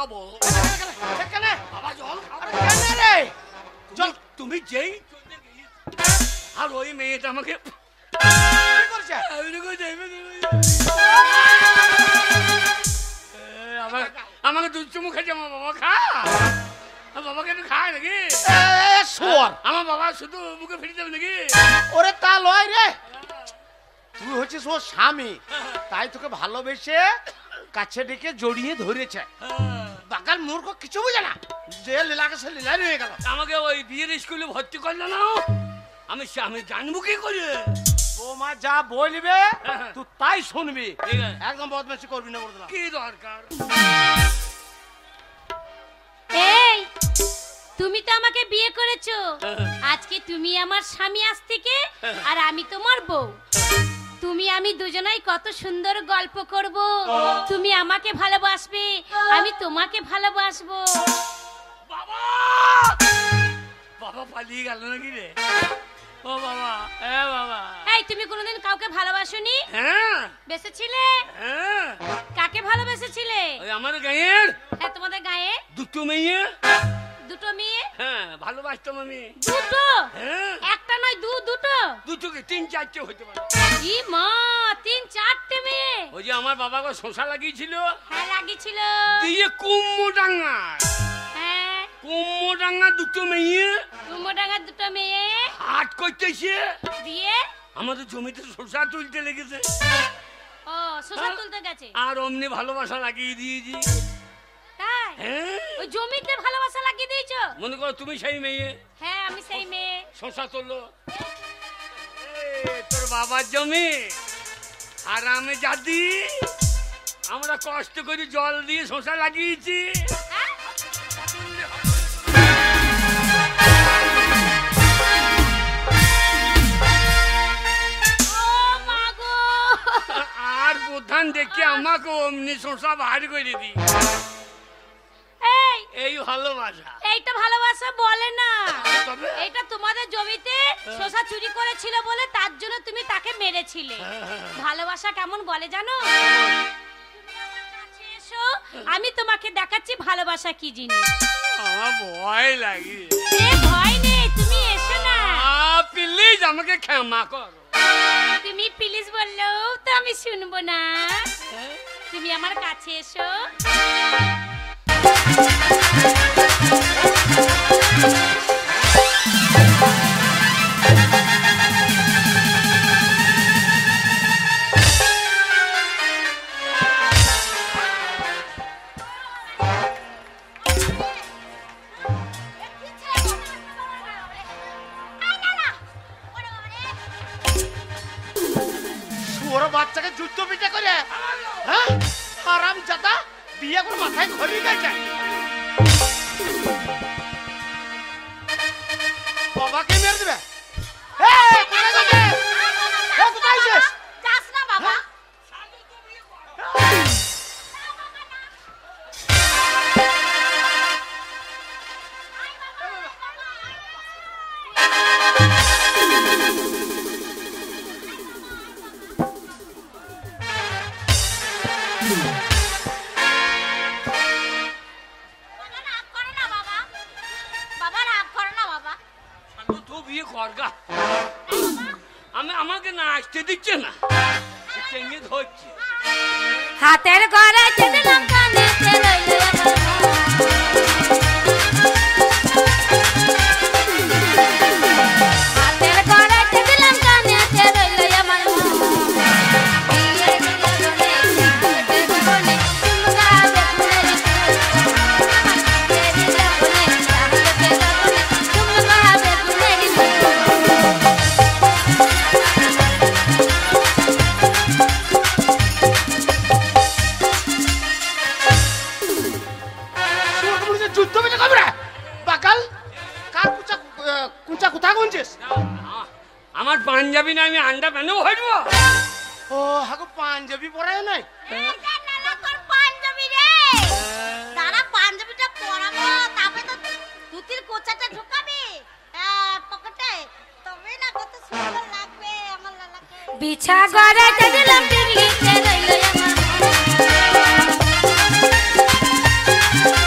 খাবো। বাবা জল রে জল তুমি যেই আর ওই মেয়েটা আমাকে আমাকে দুধ চুমু খেয়েছে। আমার বাবা খা, বাবাকে একটু খায় নাকি? আমার বাবা শুধু মুখে ফিরে যাবে নাকি? ওরে তা লয় রে, তুই হচ্ছিস ওর স্বামী, তাই তোকে ভালোবেসে কাছে ডেকে জড়িয়ে ধরেছে। বাগাল মূর্খ কিছু বুঝে না, যে লীলাকে সে লীলা নিয়ে গেল। আমাকে ওই বিয়ের স্কুলে ভর্তি করলো না, আমি জানবো কি করে? বৌমা যা বলবে তুই তাই শুনবি, একদম বদমাশি করবি না। বলতে কি দরকার? এই তুমি তো আমাকে বিয়ে করেছো, আজকে তুমি আমার স্বামী আজ থেকে, আর আমি তোমার বউ। তুমি আমি দুজনাই কত সুন্দর গল্প করব, তুমি আমাকে ভালোবাসবে, আমি তোমাকে ভালোবাসবো। বাবা বাবা পালিয়ে গেল নাকি রে? ও বাবা, বাবা। এই তুমি কোনোদিন কাউকে ভালোবাসোনি? হ্যাঁ বেসেছিলে? হ্যাঁ। কাকে ভালোবেসেছিলে? ওই আমার গায়ের। হ্যাঁ তোমাদের গায়ে দুটো মেয়ে। দুটো মেয়ে? হ্যাঁ ভালোবাসতাম আমি। দুটো? হ্যাঁ। একটা নয় দুটো? দুটোকে তিন চারটে হতে পারে। ই মা, তিন চারটে মেয়ে? ওই যে আমার বাবাকে শোষা লাগিয়েছিল। হ্যাঁ লাগিয়েছিল। দিয়ে কুমডাঙ্গা। হ্যাঁ কুমডাঙ্গা দুটো মেয়ে। কুমডাঙ্গার দুটো মেয়ে হাট করতেছে, দিয়ে আমাদের জমিতে শোষা তুলতে লেগেছে। ও শোষা তুলতে গেছে, আর অমনি ভালোবাসা লাগিয়ে দিয়েছি। তাই? হ্যাঁ। ওই জমিতে ভালোবাসা লাগিয়ে দিয়েছো? মনে করো তুমি সেই মেয়ে। হ্যাঁ আমি সেই মেয়ে। শোষা তুললো তোর বাবার জমি, আর আমি জাতি আমরা কষ্ট করে জল দিয়ে শোষা লাগিয়েছি। আর প্রধান দেখে আমাকে অমনি শোষা বাহার করে দি। এই ভালোবাসা। এইটা ভালোবাসা বলে না, এইটা তোমাদের জমিতে শোষা চুরি করেছিল বলে তার জন্য তুমি তাকে মেরেছিলে। ভালোবাসা কেমন বলে জানো? এসো আমি তোমাকে দেখাচ্ছি ভালোবাসা কি জিনিস। আমার ভয় লাগে। ভয় নেই, তুমি এসো না। প্লিজ আমাকে ক্ষমা করো। তুমি প্লিজ বললেও তো আমি শুনবো না, তুমি আমার কাছে এসো। ওর বাচ্চাকে যুদ্ধ পিঠে করে, হ্যাঁ আরাম জাদা বিয়ে করে মাথায় ঘড়ি গেছে। বাবাকে মেরে দেবে। কোথায় শেষ? যাস না বাবা। আমাকে না আসতে দিচ্ছে না, ধরছে হাতের ঘরে দিলাম কানে আমার পাঞ্জাবি না আমি আন্ডা প্যানেও হইবো। ও হাগো পাঞ্জাবি পরায় নাই? পাঞ্জাবি রে দাঁড়া, পাঞ্জাবিটা পরাবো তবে তো ধুতির কোচাটা ঢুকাবি পকেটে, তবে না কত সুন্দর লাগবে আমার লালাকে। বিছা গড়াতে দিলাম দিল্লিতে রইলো আমার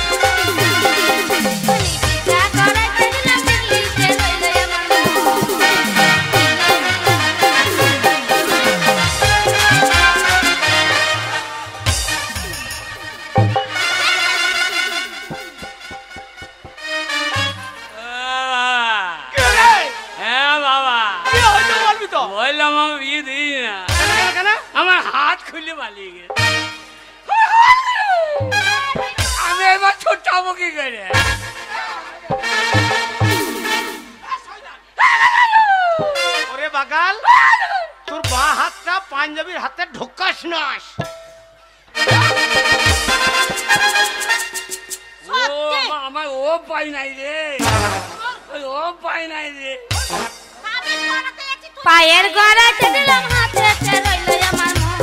বললাম আমি বিয়ে দিই না। কেন? আমার হাত খুলে পালিয়ে গেছে। আমি এবার ছোটাবো কি করে? ওরে বাগাল, তোর বাঁ হাতটা পাঞ্জাবির হাতে ঢোকাস নাস। আমার ও পাই নাই রে, ও পাই নাই রে। পায়ের গড়াতে দিলাম হাতে রইল আমার মন।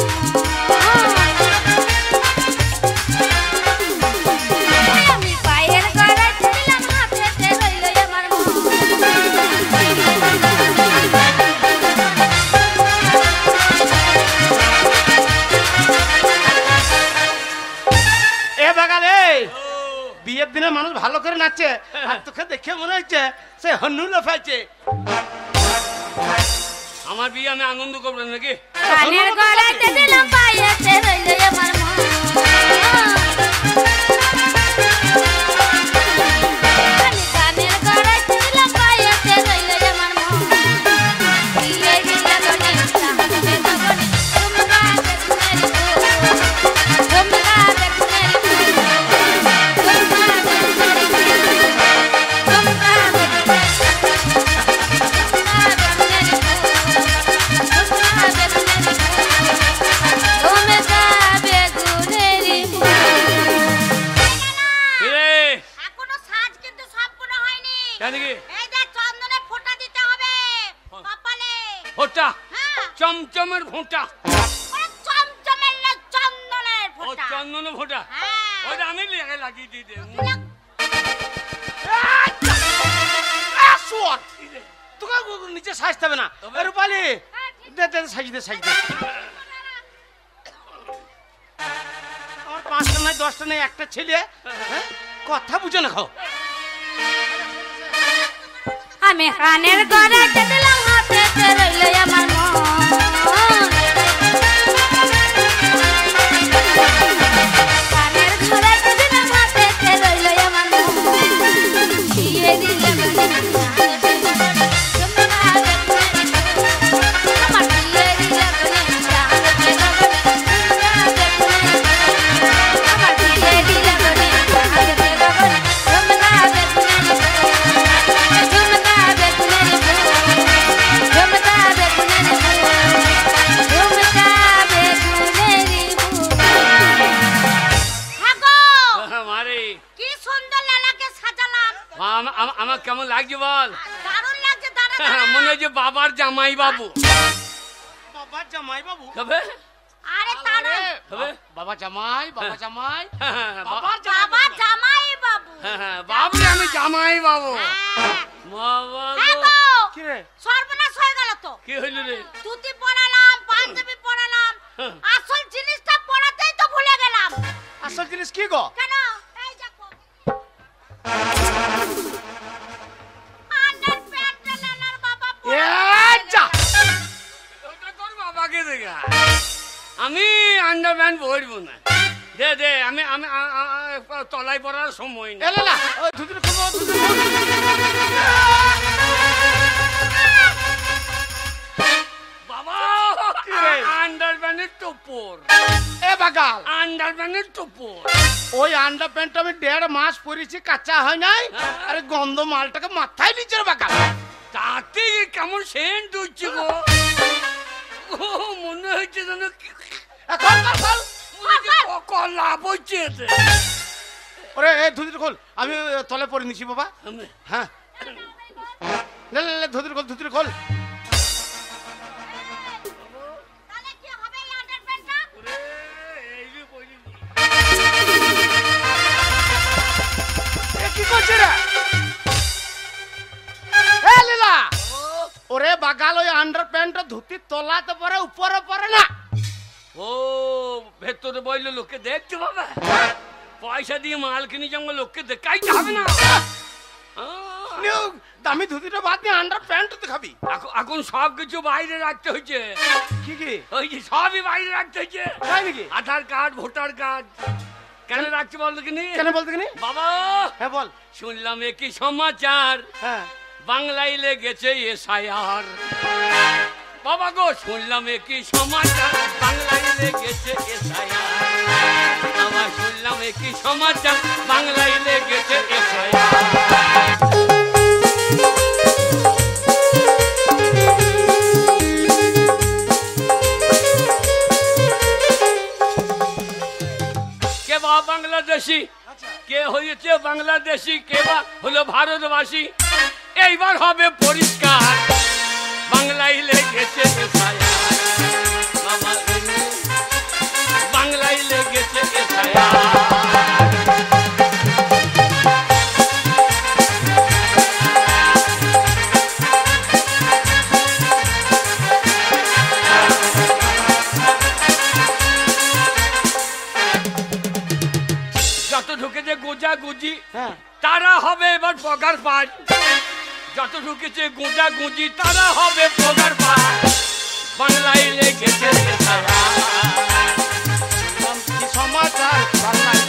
আমি পায়ের গড়াতে দিলাম হাতে রইল আমার মন। এ বাগাল, বিয়ের দিনে মানুষ ভালো করে নাচছে, আর তোকে দেখে মনে হচ্ছে সে হন্নু লাফাইছে। আমার বিয়ে আমি আনন্দ করবো নাকি? কানের গড়াতে দিলাম পায়েতে রইল আমার মন। আমি কানের গড়াতে দিলাম পায়েতে রইল আমার মন। বিয়ে দিলা গনে সামনে গনে তুমরা দেখুনেরি তুমরা দেখুনেরি চমচমের ফোঁটা, চন্দনের ফোঁটা, ওটা আমি লাগিয়ে দিয়ে দেব। তোকে নিচে সাজতে হবে না। রূপালি, সাজিয়ে দে, সাজিয়ে দে। আমার 5টা নাই 10টা নেই, একটা ছেলে, কথা বুঝে না খাও। আমি কানের গড়াতে দিলাম হাতে রইল আমার মন। কানের গড়াতে দিলাম হাতে রইল আমার মন। বিয়ে দিলাম আমার বিয়ে দিলাম আমার বিয়ে দিলাম আমার কেমন লাগছে বল? দারুণ লাগছে। মনে হচ্ছে বাবার জামাই বাবু। বাবার জামাই বাবু? আরে তারা বাবা জামাই, বাবা জামাই, বাবা জামাই বাবু। বাবু আমি জামাই বাবু। বাবা কি রে? সর্বনাশ হয়ে গেল তো। কি হইল রে? ধুতি পরালাম, পাঞ্জাবি পরালাম, আসল জিনিসটা পরাতেই তো ভুলে গেলাম। আসল জিনিস কি গো? কেন? এই দেখো আন্ডার প্যান্ট লালার বাবা তোর বাবাকে দেখা। আমি আন্ডার প্যান্ট পরবো না। দে দে, আমি আমি তলায় পড়ার সময় না। এলা ওই ধুতির খুলবো, বাবা আন্ডার প্যান্টের টোপর। এ বাগাল, আন্ডার প্যান্টের টোপর। ওই আন্ডার প্যান্ট আমি 1.5 মাস পরেছি, কাঁচা হয় নাই। আরে গন্ধ মালটাকে মাথায় নিচে বাগাল। তাতে কেমন সেন্ট হচ্ছে গো। মনে হচ্ছে যেন কলা বইছে। ওরে এই ধুতির খোল, আমি তলে পরে নিছি বাবা। হ্যাঁ ধুতির খোল, ধুতির খোল। তাহলে কি হবে এই আন্ডার প্যান্টটা? কি করছে রে? এ লীলা, ওরে বাগাল, ওই আন্ডার প্যান্টটা ধুতির তলাতে পরে উপরে পরে না। ও ভেতরে বইলে লোককে দেখতে পাবে। পয়সা দিয়ে মাল কিনে যাবো, লোককে দেখাইতে হবে না। দামি ধুতিটা বাদ দিয়ে আন্ডার প্যান্ট দেখাবি। এখন সব কিছু বাইরে রাখতে হয়েছে। কি কি? ওই যে সবই বাইরে রাখতে হয়েছে। তাই নাকি? আধার কার্ড, ভোটার কার্ড। কেন রাখতে বলতো কিনি? কেন বলতে কিনি? বাবা হ্যাঁ বল। শুনলাম একই সমাচার, হ্যাঁ বাংলায় লেগেছে এসআইআর। বাবা গো শুনলাম কি সমাচার বাংলায় লেগেছে এসআইআর বাবা শুনলাম কি সমাচার বাংলায় লেগেছে এসআইআর কে বা বাংলাদেশি কে হয়েছে বাংলাদেশি কে বা হলো ভারতবাসী এইবার হবে পরিষ্কার বাংলায় লেগেছে এসআইআর বাবা বাংলায় লেগেছে এসআইআর যত ঢুকেছে গোজা গুজি হ্যাঁ তারা হবে এবার পগার পাঁচ যত ঢুকেছে গোজা গুজি তারা হবে পগার পাঁচ বাংলায় লেগেছে এসআইআর কি সমাচার বাংলায়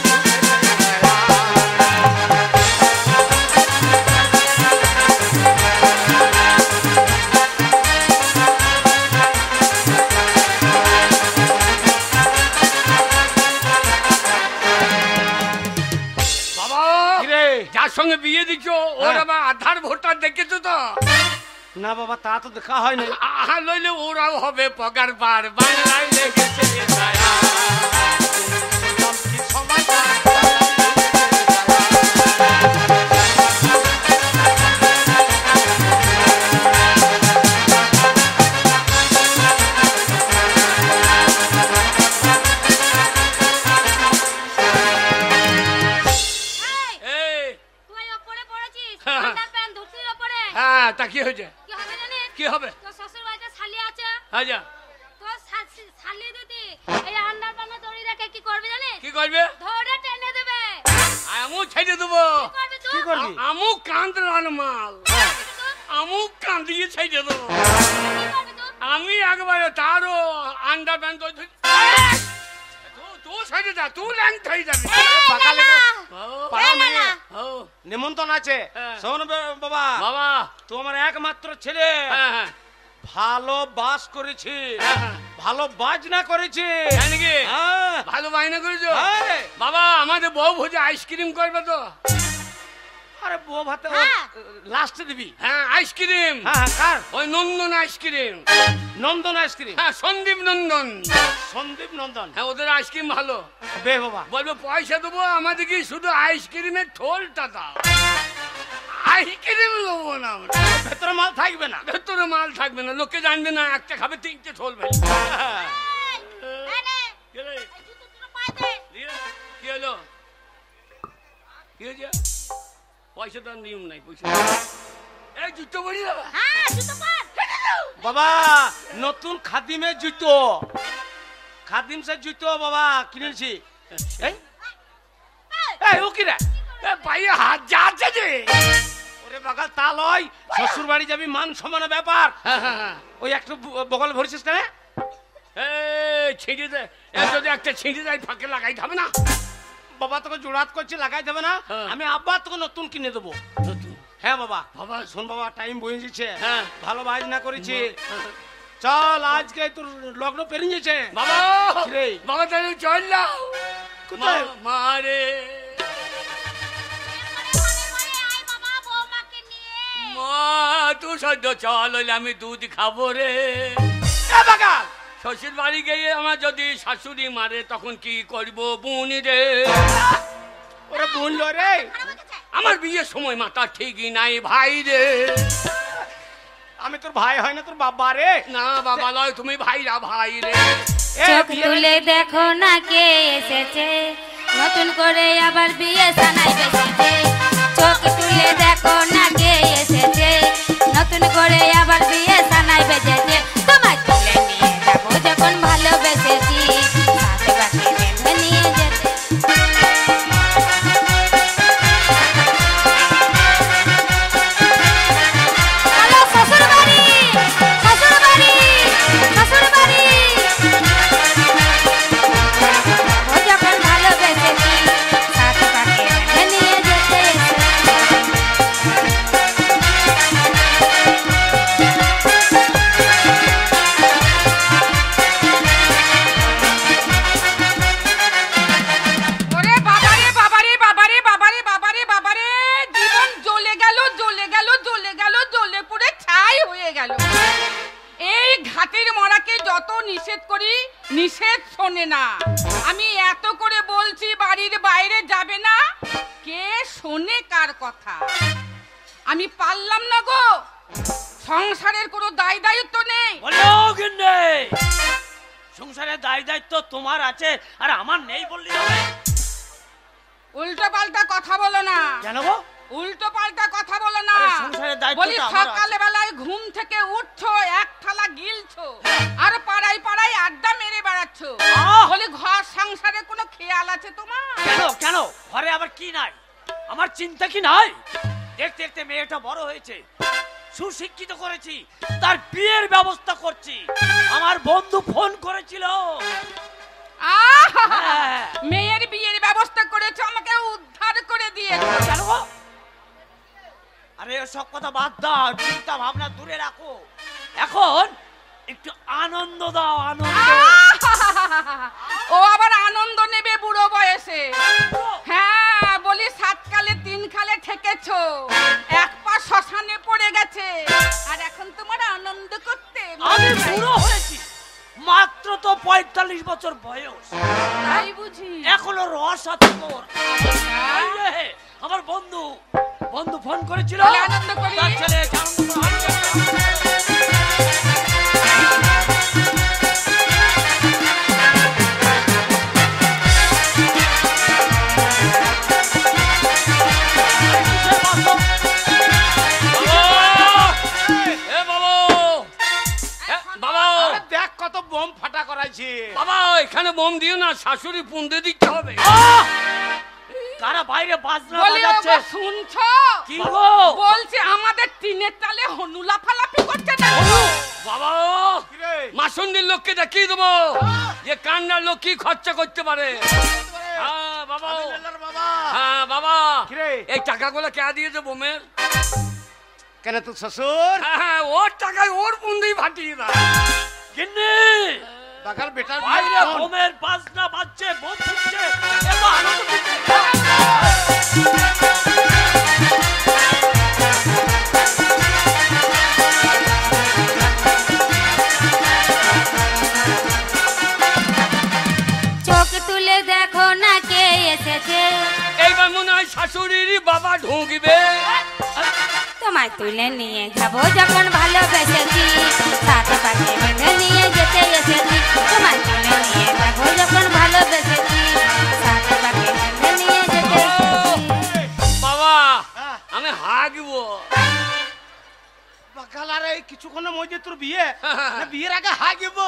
যার সঙ্গে বিয়ে দিচ্ছ ওর আবার আধার ভোটার দেখেছো তো না বাবা তা তো দেখা হয় না আহা লইলে ওরাও হবে পগার বার বাংলায় লেগেছে এসআইআর কি সমাচার হ্যাঁ তা কি হয়েছে কি হবে জানিস? কি হবে তোর শ্বশুর বাড়িতে শালি আছে আচ্ছা তোর শালি দিদি এই আন্ডার পানা দড়ি রেখে কি করবে জানিস? কি করবে ধরে টেনে দেবে। আমু ছেড়ে দেবো কি করবি তুই? কি করবি আমু কান্দরান মাল আমু কান্দিয়ে ছেড়ে দেবো কি করবি তুই? আমি একবারে তারও আন্ডার প্যান্ট তুই ছেড়ে যা তুই ল্যাং হয়ে যাবি বাকালে পাড়া এই না, মেয়ে না। ও নিমন্ত্রণ আছে হ্যাঁ। শোন বাবা বাবা তুই আমার একমাত্র ছেলে হ্যাঁ হ্যাঁ ভালো বাস করেছি হ্যাঁ। ভালো বাজনা করেছি তাই নাকি হ্যাঁ। ভালো বায়না করেছো হ্যাঁ রে। বাবা আমাদের বউ ভোজে আইসক্রিম করবে তো আরে বউ ভাতে হ্যাঁ। লাস্টে দিবি হ্যাঁ আইসক্রিম হ্যাঁ কার ওই নন্দন আইসক্রিম নন্দন আইসক্রিম হ্যাঁ সন্দীপ নন্দন সন্দীপ নন্দন হ্যাঁ ওদের আইসক্রিম ভালো বে বাবা বলবো পয়সা দেবো আমাদেরকে শুধু আইসক্রিমের ঠোলটা দাও আইসক্রিম নেবো না আমরা ভেতরে মাল থাকবে না ভেতরে মাল থাকবে না লোকে জানবে না একটা খাবে তিনটে ঠোল ভাই এই নে, কি রে? এই জুতো দুটো পায়ে দে। কি হলো কি হয়েছে পয়সা দেওয়ার নিয়ম নাই পয়সা এই জুতো বড়ি বাবা হ্যাঁ, জুতো পর। বাবা নতুন খাদিমের জুতো খাদিম সে জুতো বাবা কিনেছি এই এই ও কি রে পায়ে হাত যাচ্ছে যে ওরে বাগাল তা লয় শ্বশুর বাড়ি যাবি মান সমানের ব্যাপার হ্যাঁ। ওই একটু বগল ভরিছিস কেন এই ছিঁড়ে দে এই যদি একটা ছিঁড়ে দেয় ফাঁকে লাগাই হবে না বাবা তোকে জোড়াত করছি লাগাই দেবে না হ্যাঁ। আমি আব্বা তোকে নতুন কিনে দেবো হ্যাঁ বাবা বাবা শোন বাবা টাইম বয়ে যাচ্ছে হ্যাঁ। ভালো বাজ না করেছি চল আজকে তোর লগ্ন পেরিয়ে গেছে বাবা রে। বাবা তাহলে চল যাও কোথায়? মারে ঘরে আয় বাবা, বৌমাকে নিয়ে। মা তুই সদ্য চল হইলে আমি দুধ খাবো রে এ বাগাল শ্বশুর বাড়ি গিয়ে আমার যদি শাশুড়ি মারে তখন কি করব বুনি রে ওরে বোন লো রে আমার বিয়ের সময় মাথা ঠিকই নাই ভাই রে আমি তোর ভাই হয় না তোর বাবা রে না বাবা লয় তুমি ভাইরা ভাই রে এ চোখ বিয়ে তুলে দেখো না কে এসেছে, নতুন করে আবার বিয়ে সানাই বেসেছে। চোখ তুলে দেখো না কে এসেছে, নতুন করে আবার বিয়ে সানাই বেজেছে। তোমার তুলে নিয়ে যাবো যখন ভালোবেসেছি, সাথে বাকি বেঁধে নিয়ে যেতে। হ্যালো, শ্বশুর বাড়ি, শ্বশুর বাড়ি, শ্বশুর বাড়ি। ও যখন ভালোবেসেছি, সাথে পাকে বেঁধে নিয়ে যেতে। কত নিষেধ করি, নিষেধ শোনে না। আমি এত করে বলছি বাড়ির বাইরে যাবে না, কে শোনে কার কথা? আমি পারলাম না গো, সংসারের কোনো দায় দায়িত্ব নেই। সংসারের দায় দায়িত্ব তোমার আছে আর আমার নেই বললি হবে? উল্টো পাল্টা কথা বলো না। কেন গো? উল্টো পাল্টা কথা বলো না। সংসারের দায়িত্ব বলি সকালে বেলায় ঘুম থেকে উঠছো, এক থালা গিলছো, আর পাড়ায় পাড়ায় আড্ডা মেরে বেড়াচ্ছো। বলি ঘর সংসারে কোনো খেয়াল আছে তোমার? কেন কেন ঘরে আবার কি নাই? আমার চিন্তা কি নাই? দেখতে দেখতে মেয়েটা বড় হয়েছে, সুশিক্ষিত করেছি, তার বিয়ের ব্যবস্থা করছি। আমার বন্ধু ফোন করেছিল, মেয়ের বিয়ের ব্যবস্থা করেছো, আমাকে উদ্ধার করে দিয়েছো। কেন গো? আরে সব কথা বাদ দাও, চিন্তা ভাবনা দূরে রাখো। এখন একটু আনন্দ দাও, আনন্দ। ও আবার আনন্দ নেবে বুড়ো বয়সে? হ্যাঁ, বলি 7 কালে 3 খালে ঠেকেছো, এক পা শ্মশানে পড়ে গেছে, আর এখন তোমার আনন্দ করতে? আমি বুড়ো হয়েছি, মাত্র তো 45 বছর বয়স। তাই বুঝি? এখনো রস আছে তোর। আমার বন্ধু ফোন করেছিল, আনন্দ করি। তার ছেলে আনন্দ করে। দেখ কত বোম ফাটা করাইছে। বাবা এখানে বোম দিও না, শাশুড়ি পুন্দে দিতে হবে। কারা বাইরে বাজনা বাজাচ্ছে শুনছো? কি গো? বলছে আমাদের টিনের চালে হনু লাফালাফি করছে না। বাবা মাসুন্দির লোককে দেখিয়ে দেবো যে কান্নার লোক কি খরচা করতে পারে। বাবা হ্যাঁ বাবা, এই টাকাগুলো কে দিয়েছে বোমের? কেন তোর শ্বশুর? হ্যাঁ, ওর টাকায় ওর পুন্দি ফাটিয়ে দাও। কিন্নি বাগাল বেটার বাইরে বোমের বাজনা বাজছে, বোম ফুটছে, এত আনন্দ করছে। চোখ তুলে দেখো না কে এসেছে। এইবার মনে হয় শাশুড়িরই বাবা ঢুকবে। তোমায় তুলে নিয়ে যাবো যখন ভালোবেসেছি, সাথে পাশে বেঁধে নিয়ে যেতে এসেছি। তোমায় তুলে নিয়ে যাবো যখন ভালোবেসেছি, সাথে পাশে বেঁধে নিয়ে যেতে এসেছি। বাবা আমি হাগবো। বাগাল আরে কিছুক্ষণের মধ্যে তোর বিয়ে, বিয়ের আগে হাগিব?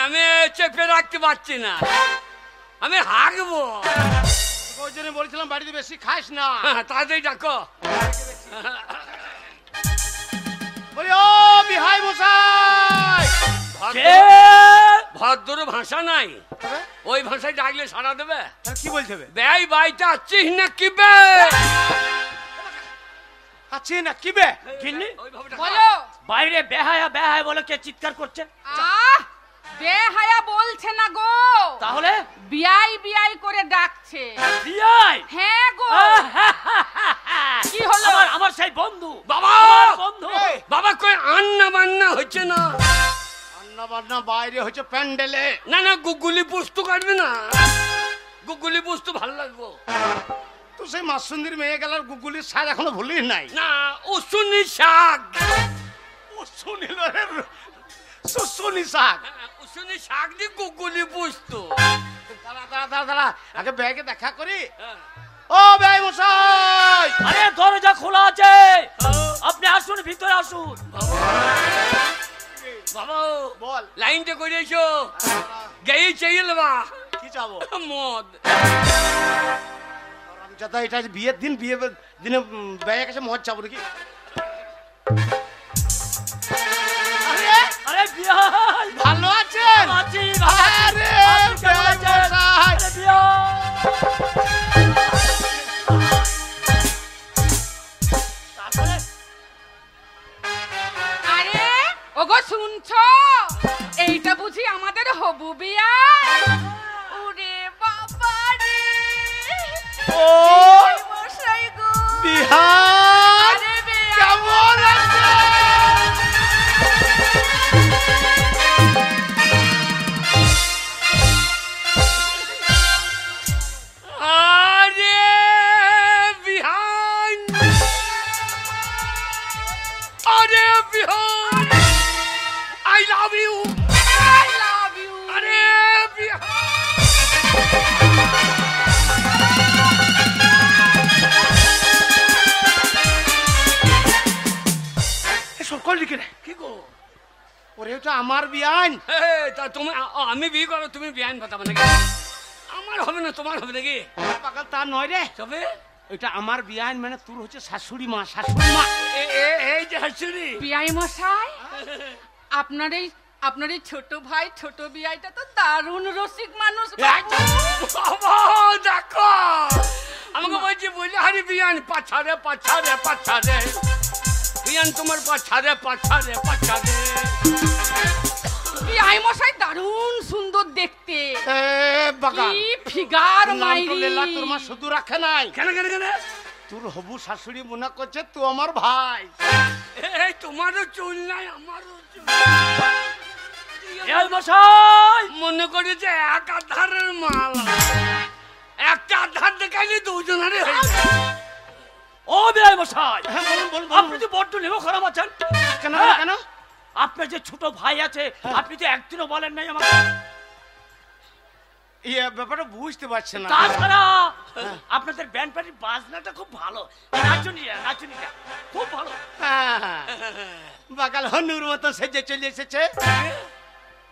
আমি চেপে রাখতে পারছি না, আমি হাগবো। ওই জন্য বলছিলাম বাড়িতে বেশি খাস না। তাড়াতাড়ি ডাকো। বলি ও বিহাই মশাই। ভদ্র ভাষা নাই, ওই ভাষায় ডাকলে সারা দেবে? কি বলছে? বেই বাইটা আছিস না কি বে? আছি না কি বে? বলো। বাইরে বেহায়া বেহায়া বলে কে চিৎকার করছে? বেহায়া বলছে না গো, তাহলে বিয়াই বিয়াই করে ডাকছে। বিয়াই? হ্যাঁ গো। কি হলো? আমার সেই বন্ধু। বাবা বন্ধু। বাবা কই আন্না বান্না হচ্ছে না? আন্না বান্না বাইরে হচ্ছে প্যান্ডেলে। না না, গুগুলি পুস্তু কাটবে না, গুগুলি পুস্তু ভালো লাগবো। তো সেই মাসুন্দির মেয়ে গেল, গুগুলির শাক এখনো ভুলিস নাই? না, উসুনি শাক। উসুনিল সুসুনি শাক। উসুনি শাক দি গুগুলি পুস্তু। দাঁড়া দাঁড়া দাঁড়া দাঁড়া, আগে ব্যাগে দেখা করি। ও ভাই মশাই, আরে দরজা খোলা আছে, আপনি আসুন, ভিতরে আসুন। বাবা বল। লাইনটা করে এসো, গেই চাইল বা কি চাবো? মদ। রামচাদা, এটা বিয়ের দিন, বিয়ে দিনে ব্যয়ের কাছে মদ চাবো নাকি? আরে বিয়াই ভালো আছেন? আছি। আরে আরে ওগো শুনছো? এইটা বুঝি আমাদের হবু বিয়া? ওরে বাবা রে, ও মশাই গো, বিহার কেমন আছে? ওরে ওটা আমার বিয়ান। তা তুমি আমি বিয়ে করো, তুমি বিয়ান বাতাবে নাকি? আমার হবে না, তোমার হবে নাকি? পাগল তা নয় রে, তবে এটা আমার বিয়ান, মানে তোর হচ্ছে শাশুড়ি মা। শাশুড়ি মা এই যে হাসুরি বিয়াই মশাই, আপনার এই ছোট ভাই ছোট বিয়াইটা তো দারুণ রসিক মানুষ। বাবা দেখো, আমাকে বলছি বলে হারি বিয়ান পাছারে পাছারে পাছারে, বিয়ান তোমার পাছারে পাছারে পাছারে। বিয়াই মশাই দারুণ সুন্দর দেখতে, বাগান কি ফিগার মাইরি। তোর মা শুধু রাখে নাই। কেন কেন কেন? তোর হবু শাশুড়ি মনে করছে তুই আমার ভাই। এই তোমারও চুল নাই, আমারও চুল। মনে করেছে এক আধারের মাল, একটা আধার দেখাইলে দুজনেরই হয়ে যায়। ও বিয়াই মশাই, হ্যাঁ বলুন বলুন আপনি তো বড্ড নেমো খারাপ আছেন। কেন কেন? আপনার যে ছোট ভাই আছে, আপনি তো একদিনও বলেন নাই আমাকে। এই ব্যাপারটা বুঝতে পারছে না। তাছাড়া আপনাদের ব্যান্ড পার্টির বাজনাটা খুব ভালো, নাচুনিটা খুব ভালো। বাগাল হনুর মতো সেজে চলে এসেছে।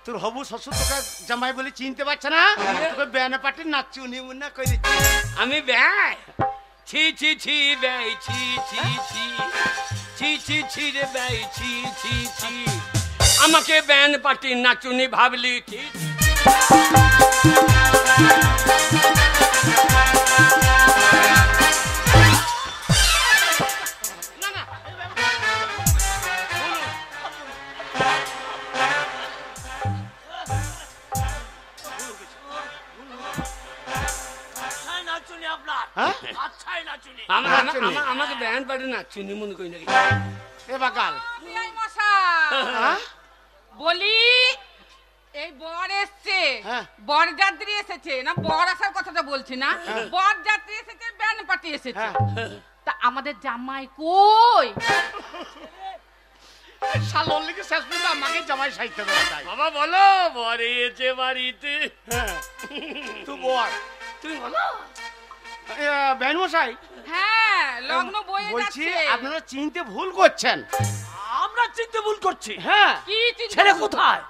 তোর হবু শ্বশুর তোকে জামাই বলে চিনতে পারছে না, তোকে ব্যানে পার্টি নাচুনি মুন্না করে। আমি ব্যয় ছি ছি ছি ব্যয় ছি ছি ছি ছি ছি ছি রে ব্যয় ছি ছি ছি, আমাকে ব্যান্ড পার্টি নাচুনি ভাবলি ছি ছি। না না নাচুনি আপনার, হ্যাঁ? আচ্ছাই নাচুনি। আমাকে ব্যান্ড পার্টি নাচুনি মনে করি নাকি? এ বাগাল বিয়াই মশাই হ্যাঁ? বলি, এই বর এসছে, হ্যাঁ। বরযাত্রী এসেছে না, বর আসার কথাটা বলছি না, বরযাত্রী এসেছে, ব্যান্ড পার্টি এসেছে। হ্যাঁ। তা আমাদের জামাই কই? শালোর লিখে শেষ পর্যন্ত আমাকে জামাই সাইতে দেবে তাই। বাবা বলো, বরে এসে বাড়িতে। তুই বল, তুমি বলো। বেন মশাই হ্যাঁ, লগ্ন বয়ে বলছি যাচ্ছে। আপনারা চিনতে ভুল করছেন। আমরা চিনতে ভুল করছি। হ্যাঁ কি চিন্তা ছেলে করছো? কোথায়?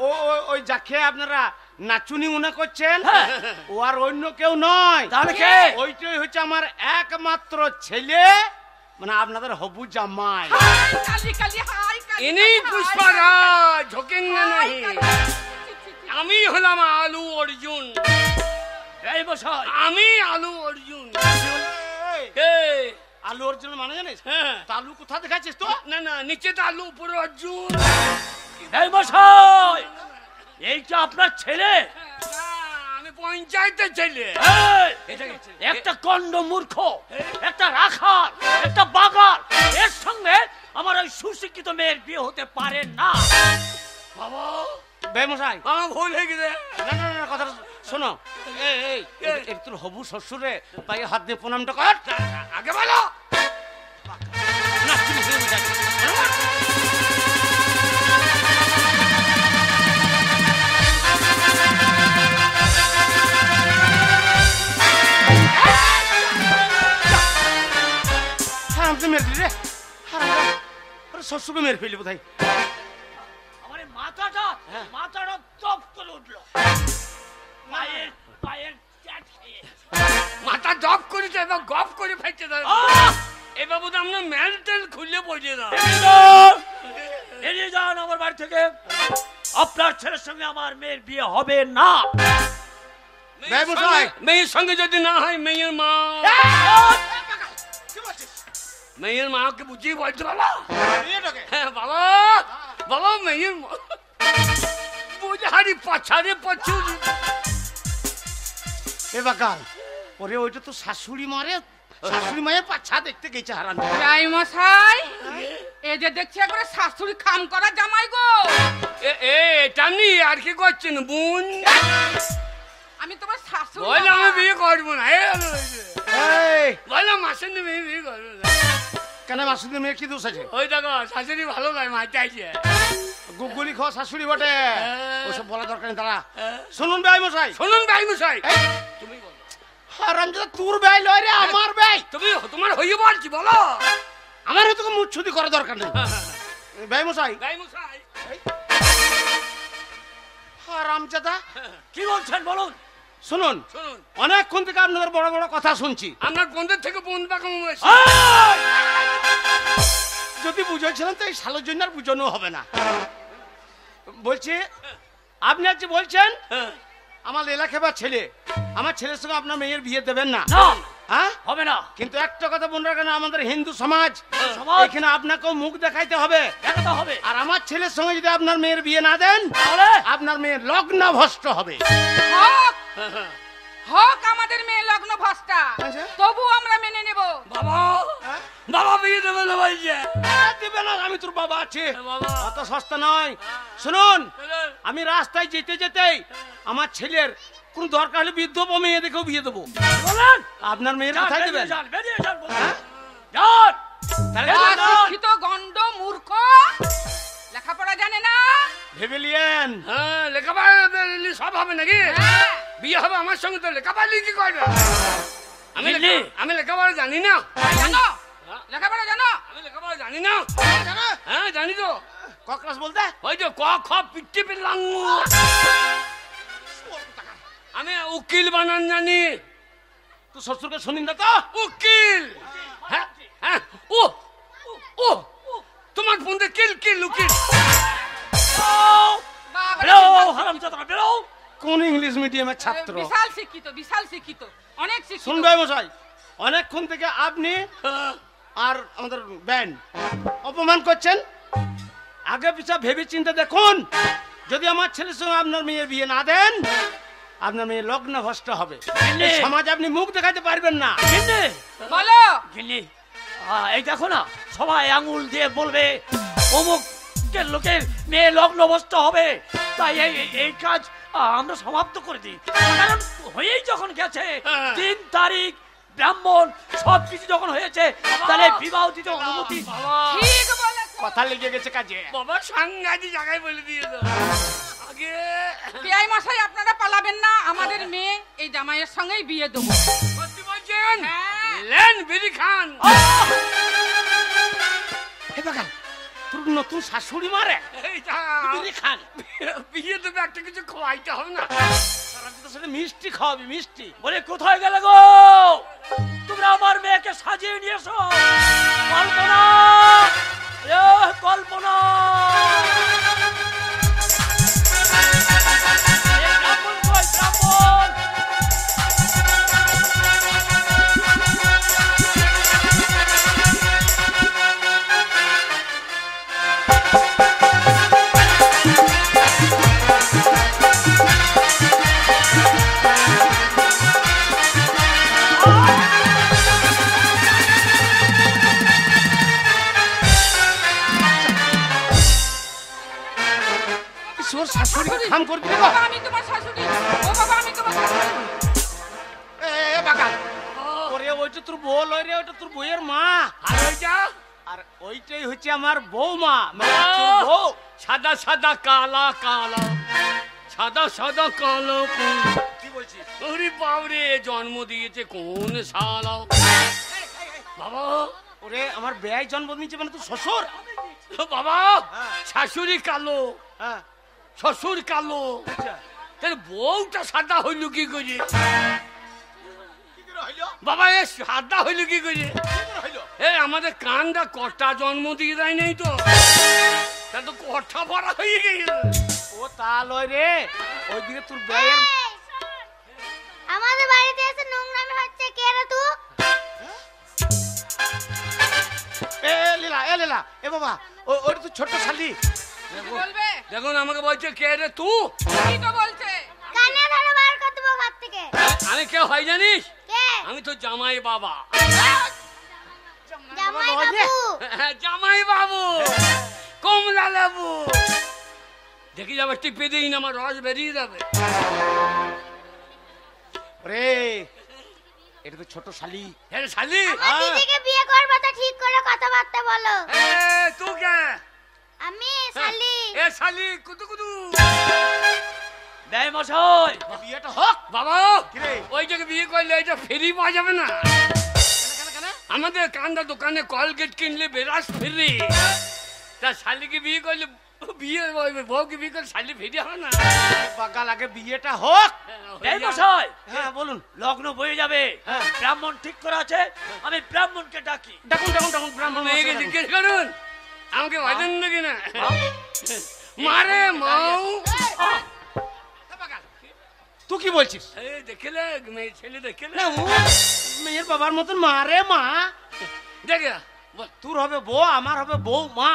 ওই যাকে আপনারা নাচুনি মনে করছেন, হ্যাঁ। ও আর অন্য কেউ নয়। তাহলে কে? ওইটাই হচ্ছে আমার একমাত্র ছেলে, মানে আপনাদের হবু জামাই। হাই কালি কালি, হাই কালি ইনি কালি, হাই পুষ্পারাজ ঝোঁকেঙ্গে কালি, নাহি। হাই কালি। ছি, ছি, ছি। আমি হলাম আলু অর্জুন। এই মশাই, আমি আলু অর্জুন। এই, এই, আলু অর্জুন মানে জানিস? হ্যাঁ। তা আলু কোথা দেখাচ্ছিস তো? না না, নিচে তো আলু, উপরে অর্জুন। এই মশাই, এইটা আপনার ছেলে? না, আমি পঞ্চায়েতের ছেলে। এই, এটাকে একটা কন্ড মূর্খ, একটা রাখাল, একটা বাগাল, এর সঙ্গে আমার ওই সুশিক্ষিত মেয়ের বিয়ে হতে পারে না। বাবা, বে মশাই, আমার ভুল হয়ে গেছে। না না না, কথা শোনো। এই তোর হবু শ্বশুরে পায়ে হাত দিয়ে প্রণামটা কর। আগে বলো। নাচুনি হয়ে যাচ্ছে। হ্যাঁ আমাকে মেরে দিলি রে। শ্বশুরকে মেরে ফেলি বোধ হয়। আমার এই মাথাটা তপ করে উঠলো, পায়ের চ্যাট খেয়ে। মাথা জব করেছে এবং গপ করে ফেলছে। আহ! এ বাবু তো আপনার মেলটেল খুলে পড়িয়ে দাও। বেরিয়ে যান আমার বাড়ি থেকে। আপনার ছেলের সঙ্গে আমার মেয়ের বিয়ে হবে না। মেয়ের সঙ্গে যদি না হয়, মেয়ের মা, মেয়ের মাকে বুঝিয়ে বলতে পারো। হ্যাঁ বাবা, বাবা মেয়ের মা বুঝে হারি পাছারে প্রচুর। এ বাকাল, ওরে ওইটা তো শাশুড়ি মারে, শাশুড়ি মায়ের পাছা দেখতে গেছে হারান। বিয়াই মশাই, এই যে দেখছি একবারে শাশুড়ি খাম করা জামাই গো। এটা নিয়ে আর কি করছেন বোন? আমি তোমার শাশুড়ি বলে আমি বাবা। বিয়ে করবো না। এই বলে মাসের মেয়ে বিয়ে করবো না। কেন মাসুদের মেয়ে কি দোষ আছে? ওই দেখো শাশুড়ি ভালো গায় মাইতে আছে। গুগুলি খাওয়া শাশুড়ি বটে, হ্যাঁ। ওসব বলা দরকার নেই। তারা শুনুন ভাই মশাই, শুনুন ভাই মশাই, এই, তুমি বলো। হারামজাদা তোর ব্যয় লয় রে, আমার ব্যয়। তুমি তোমার হইয়ে বলছি বলো। আমার তোকে মুচ্ছুতি করা দরকার নেই। ভাই মশাই, ভাই মশাই হারামজাদা। কি বলছেন বলুন? শুনুন, শুনুন, অনেকক্ষণ থেকে আপনাদের বড় বড় কথা শুনছি। আপনার বন্ধুর থেকে বোন পাকানো হয়েছে। এই! যদি বুঝেছিলেন তো এই শালোর জন্য আর বুঝানো হবে না। বলছি, আপনি আজ যে বলছেন আমার এলাকা বা ছেলে, আমার ছেলের সঙ্গে আপনার মেয়ের বিয়ে দেবেন না, না, হ্যাঁ? হবে না। কিন্তু একটা কথা মনে রাখেন, আমাদের হিন্দু সমাজ, সমাজ। এখানে আপনাকেও মুখ দেখাইতে হবে। দেখাতে হবে। আর আমার ছেলের সঙ্গে যদি আপনার মেয়ের বিয়ে না দেন, তাহলে আপনার মেয়ের লগ্ন ভ্রষ্ট হবে। হোক হোক আমাদের মেয়ে লগ্ন ভস্তা, আচ্ছা। তবু আমরা মেনে নেব। বাবা, বাবা বিয়ে দেবে না বলছে। দিবে না, আমি তোর বাবা আছে, বাবা, অত সস্তা নয়। শুনুন, শুনুন, আমি রাস্তায় যেতে যেতেই আমার ছেলের কোন দরকার হলে বিধবা মেয়ে দেখেও বিয়ে দেবো। বলেন। আপনার মেয়ের যান, কোথায় বেরিয়ে দেবেন? যান, বেরিয়ে যান বলুন। হ্যাঁ? যান। তাহলে অশিক্ষিত গন্ড মূর্খ, লেখাপড়া জানে না। ভেবে লিয়েন। হ্যাঁ, লেখাপড়া সব হবে নাকি? হ্যাঁ। বিয়ে হবে আমার সঙ্গে, তো লেখাপড়া কি করবে? দিল্লি। আমি লেখাপড়া জানি না। জানো লেখাপড়া জানো? আমি লেখাপড়া জানি না। হ্যাঁ, জানি তো। ককরাস বলতে ওই যে ক খ পিটি পেলাম। আমি উকিল বানান জানি। তো শ্বশুরকে শুনিন না তো। উকিল। হ্যাঁ, হ্যাঁ, ও ও তোমার বন্ধু কিল কিল উকিল। বাবা, বেরো, হারামজাদা, বেরো। কোন ইংলিশ মিডিয়ামের ছাত্র? বিশাল শিক্ষিত, বিশাল শিক্ষিত, অনেক শিক্ষিত। শুনবে মশাই, অনেকক্ষণ থেকে আপনি আর আমাদের ব্যান্ড অপমান করছেন। আগে পিছা ভেবে চিন্তে দেখুন, যদি আমার ছেলের সঙ্গে আপনার মেয়ের বিয়ে না দেন, আপনার মেয়ে লগ্ন ভ্রষ্ট হবে। গিন্নি। এই সমাজে আপনি মুখ দেখাতে পারবেন না। গিন্নি, বলো। গিন্নি, এই দেখো না, সবাই আঙুল দিয়ে বলবে অমুক লোকের মেয়ে লগ্নভ্রষ্ট হবে, তাই এই কাজ আমরা সমাপ্ত করে দিই। কারণ হয়েই যখন গেছে, 3 তারিখ ব্রাহ্মণ সবকিছু যখন হয়েছে, তাহলে বিবাহ দিতে অনুমতি। বাবা, ঠিক বলেছো। কথা লেগে গেছে কাজে। বাবা সাংঘাতিক জায়গায় বলে দিয়ে দাও। আগে বিআই মশাই, আপনারা পালাবেন না, আমাদের মেয়ে এই জামাইয়ের সঙ্গেই বিয়ে দেবো। সত্যি বলছেন? হ্যাঁ। লেন বিড়ি খান। হে বাগান, তোর নতুন শাশুড়ি মারে এইটা বিড়ি খান। বিয়ে দেবে, একটা কিছু খোয়াইতে হবে না? তার আগে তো সেটা মিষ্টি খাওয়াবি, মিষ্টি। বলে কোথায় গেলে গো? তোমরা আমার মেয়েকে সাজিয়ে নিয়ে এসো। কল্পনা, এ কল্পনা, এ ব্রাহ্মণ কই, ব্রাহ্মণ? তোর শাশুড়িকে খাম করবি রে বাবা, আমি তোমার শাশুড়ি। ও বাবা, আমি তোমার শাশুড়ি। এ বাগান, ওরে ওইটা তোর বউ লয় রে, ওইটা তোর বউয়ের মা। আর ওইটা আর ওইটাই হচ্ছে আমার বৌমা, মানে তোর বউ। সাদা সাদা কালা কালা, সাদা সাদা কালো। কি বলছিস? ওরে বাবরে, জন্ম দিয়েছে কোন শালা? বাবা, ওরে আমার বেয়াই জন্ম নিয়েছে, মানে তোর শ্বশুর। বাবা, হ্যাঁ। শাশুড়ি কালো, হ্যাঁ, শ্বশুর কালো, আচ্ছা। তাহলে বউটা সাদা হইল কি করে? কি করে হইলো? বাবা, এ সাদা হইল কি করে? কি করে হইলো? এ আমাদের কানটা কটা জন্ম দিয়ে দেয় নাই তো, তা তো কটা ভরা হয়ে গেছে। ও তা লয় রে, ওইদিকে তোর বেয়ের। আমাদের বাড়িতে এসে নোংরামি হচ্ছে, কে রে তুই? এ লীলা, এ লীলা, এ বাবা, ওইটা তো ছোট্ট শালি। কি বলবে? দেখুন আমাকে বলছে কে রে তুই? কি তো বলছে? কানে ধরে বার করে দেবো ঘর থেকে। আমি কে হয় জানিস? কে? আমি তো জামাই বাবা। জামাই বাবা, ওই যে। বাবু। জামাই বাবু, কমলা লেবু। দেখি যাবে, টিপে দিই না, আমার রস বেরিয়ে যাবে। রে, এটা তো ছোট শালি। হ্যাঁ শালি, আমার দিদিকে বিয়ে করবে তো ঠিক করে কথাবার্তা বলো। এ তুই কে? আমি শালি। এ শালি কুতু কুতু। বেয়াই মশাই, বিয়েটা হোক। বাবা, কিরে? ওই জায়গায় বিয়ে করলে এটা ফ্রি পাওয়া যাবে না? কেন কেন? আমাদের কান্দা দোকানে কলগেট কিনলে বেরাস ফ্রি। তা শালিকে বিয়ে করলে বিয়ে বউকে বিয়ে করে শালি ফিরে হবে না। বাগাল আগে বিয়েটা হোক। এই মশাই, হ্যাঁ বলুন। লগ্ন বয়ে যাবে, হ্যাঁ। ব্রাহ্মণ ঠিক করা আছে, আমি ব্রাহ্মণকে ডাকি। ডাকুন ডাকুন ডাকুন ব্রাহ্মণ মেয়েকে মশাই। জিজ্ঞেস করুন আমাকে বাজন নাকি না মারে মাও। তুই কি বলছিস? এই দেখলে মেয়ে ছেলে দেখলে না ও মেয়ের বাবার মতন মা রে মা। দেখে তোর হবে বউ, আমার হবে বউ মা।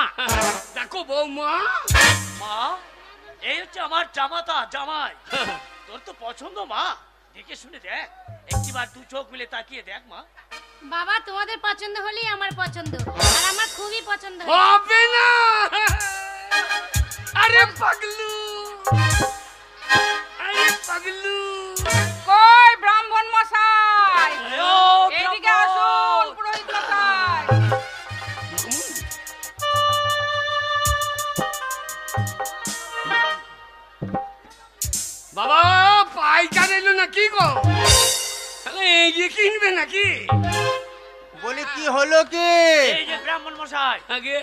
দেখো বৌমা মা, এই হচ্ছে আমার জামাতা জামাই। তোর তো পছন্দ মা, দেখে শুনে দেখ, একটিবার দু চোখ মিলে তাকিয়ে দেখ মা। বাবা তোমাদের পছন্দ হলেই আমার পছন্দ, আর আমার খুবই পছন্দ হয়েছে। হবে না। আরে পাগলু, আরে পাগলু। কই ব্রাহ্মণ মশাই, ও, এদিকে ব্রাহ্মণ। আসুন পুরোহিত মশাই। বাবা পাইকার এলো না কি গো? তাহলে এই যে কিনবে নাকি? বলি কি হলো কি? এই যে ব্রাহ্মণ মশাই, আগে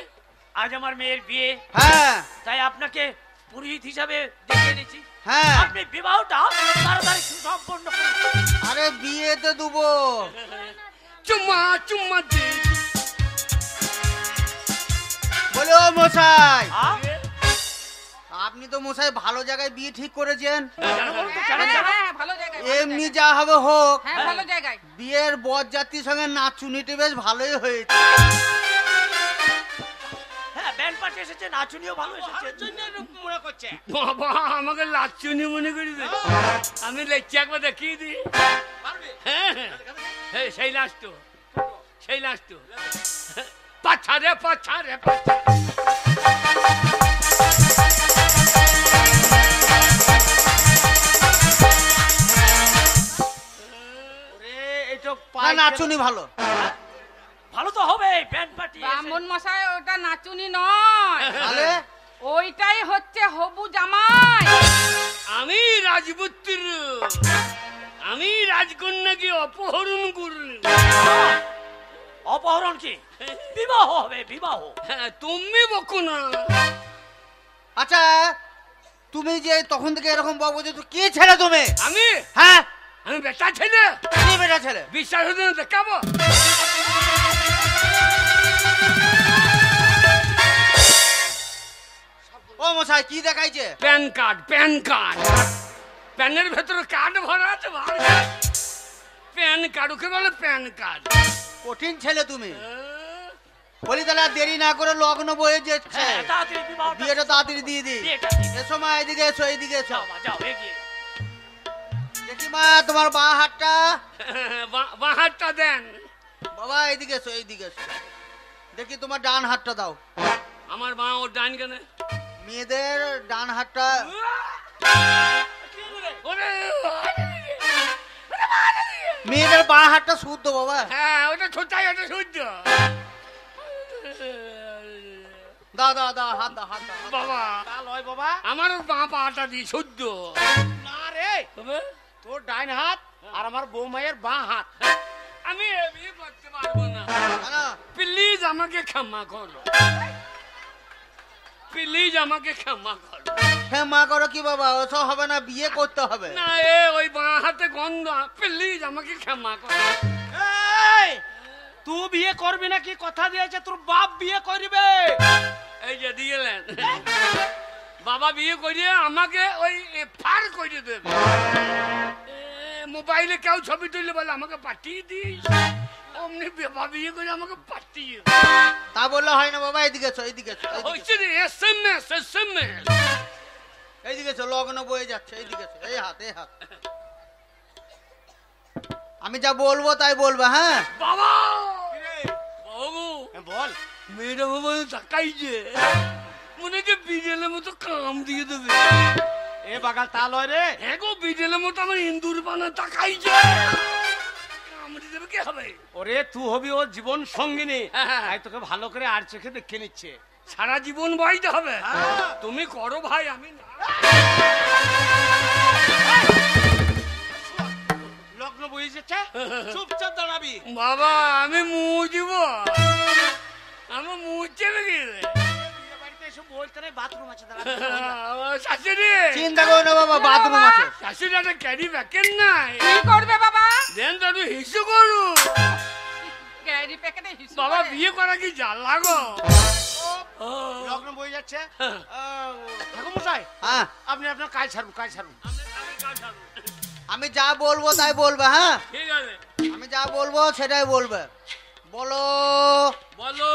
আজ আমার মেয়ের বিয়ে, হ্যাঁ তাই আপনাকে পুরোহিত হিসাবে ডেকে এনেছি। হ্যাঁ, আপনি বিবাহটা তাড়াতাড়ি সুসম্পন্ন করুন। আরে বিয়েতে দেবো। চুম্মা চুম্মা দে। বলে ও মশাই, আগে? আপনি তো মশাই ভালো জায়গায় বিয়ে ঠিক করেছেন। কেন বলুন তো, কেন হ্যাঁ, কেন? হ্যাঁ, ভালো জায়গায়, ভালো এমনি জায়গায়। যা হবে হোক, হ্যাঁ ভালো জায়গায়। বিয়ের বরযাত্রীর সঙ্গে নাচুনিটি বেশ ভালোই হয়েছে। হ্যাঁ, ব্যান্ড পার্টি এসেছে, নাচুনিও ভালো এসেছে। মনে করছে বাবা আমাকে লাচ্চুনি মনে করি দে। আমি লেচ্ছি একবার দেখিয়ে দিই। হ্যাঁ হ্যাঁ সেই লাস্ট তো, সেই লাস্ট তো। পাছা রে পাছা রে পাছা। ওরে এইটা না নাচুনি ভালো। ভালো তো হবে, ব্যান্ড পার্টি ব্রাহ্মণ মশাই ওটা নাচুনি নয়, তাহলে ওইটাই হচ্ছে হবু জামাই। আমি রাজপুত্র, আমি রাজকন্যাকে অপহরণ করলি। অপহরণ কি? বিবাহ হবে, বিবাহ। হ্যাঁ তুমি বকো না। আচ্ছা, তুমি যে তখন থেকে এরকম বকবো যে তুই কি ছেলে তুমি? আমি হ্যাঁ, আমি বেটা ছেলে, কি বেটা ছেলে? বিশ্বাস হতে না দেখাবো। ও মশাই কি দেখাইছে? প্যান কার্ড, প্যান কার্ড, প্যানের ভেতরে কার্ড ভরা আছে। প্যান কার্ড, ওকে বলে প্যান কার্ড। কঠিন ছেলে তুমি। বলি তাহলে আর দেরি না করে লগ্ন বয়ে যাচ্ছে, হ্যাঁ, তাড়াতাড়ি বিবাহটা। বিয়েটা তাড়াতাড়ি দিয়ে দি। বিয়েটা দিয়ে দাও। এসো মা, এদিকে এসো, এইদিকে এসো। যাও মা, যাও এগিয়ে। দেখি মা তোমার বাঁ হাতটা। বাহারটা দেন। বাবা এইদিকে এসো, এইদিকে এসো। দেখি তোমার ডান হাতটা দাও। আমার মা ওর ডান কেন? মেয়েদের ডান হাতটা। ওরে, মেয়েদের বাঁ হাতটা শুদ্ধ বাবা। হ্যাঁ ওটা ছোটাই, ওটা সূর্য। দাও দাও দাও, হাত দাও, হাত দাও। বাবা তা লয় বাবা। আমার বাঁ পাটা দিয়ে সূর্য। না রে, তবে তোর ডাইন হাত আর আমার বৌমায়ের বাঁ হাত। আমি বিয়ে করতে পারবো না। না, প্লিজ আমাকে ক্ষমা করো, প্লিজ আমাকে ক্ষমা করো। হ্যাঁ মা করো কি বাবা, ওসব হবে না, বিয়ে করতে হবে। না এ ওই বাঁ হাতে গন্ধ, প্লিজ আমাকে ক্ষমা করো। এই, তুই বিয়ে করবি নাকি? কথা দিয়েছে তোর বাপ বিয়ে করবে। এই যে দিয়েলেন, বাবা বিয়ে করিয়ে আমাকে ওই ফার করে দেবে। মোবাইলে কেউ ছবি তুললে বলে আমাকে পাঠিয়ে দিস, অমনি বাবা বিয়ে করে আমাকে পাঠিয়ে দে। তা বললে হয় না বাবা, এইদিকে এসো, এইদিকে এসো, এইদিকে এসো। হচ্ছে রে SMS, SMS। এইদিকে এসো, লগ্ন বয়ে যাচ্ছে, এইদিকে এসো, এই হাত, এই হাত। আমি যা বলবো তাই বলবে, হ্যাঁ? বাবা বাবু বল। মেয়েটা বাবা তাকাইছে, মনে হচ্ছে বিড়েলের মতো কাম দিয়ে দেবে। এ বাগাল তা লয় রে। হ্যাঁ গো, বিড়েলের মতো আমার ইন্দুর বানা তাকাইছে, কামড়ে দেবে কি হবে? ওরে তুই হবি ওর জীবন সঙ্গিনী, হ্যাঁ। তাই তোকে ভালো করে আর চোখে দেখে নিচ্ছে। সারা জীবন বইতে হবে। তুমি করো ভাই, আমি না। লগ্ন বয়ে যাচ্ছে, চুপচাপ দাঁড়াবি। বাবা আমি মুজব, আমার মুছে লেগে বিয়ে বাড়িতে এসব বলতে ভিতরে বাথরুম আছে দাঁড়া শাশুড়ি চিন্তা করো না বাবা, বাথরুম আছে। শাশুড়ি একটা ক্যারি ব্যাকের নাই কি করবে বাবা? দেন তো একটু হিসু করু ক্যারি প্যাকেটে হিসু বাবা করে? বিয়ে করা কি জাল লাগো লগ্ন বই যাচ্ছে। ঠাকুরমশাই হ্যাঁ, আপনি আপনার কাজ ছাড়ুন, কাজ ছাড়ুন। আমি যা বলবো তাই বলবে। হ্যাঁ, ঠিক আছে আমি যা বলবো সেটাই বলবে। বলো বলো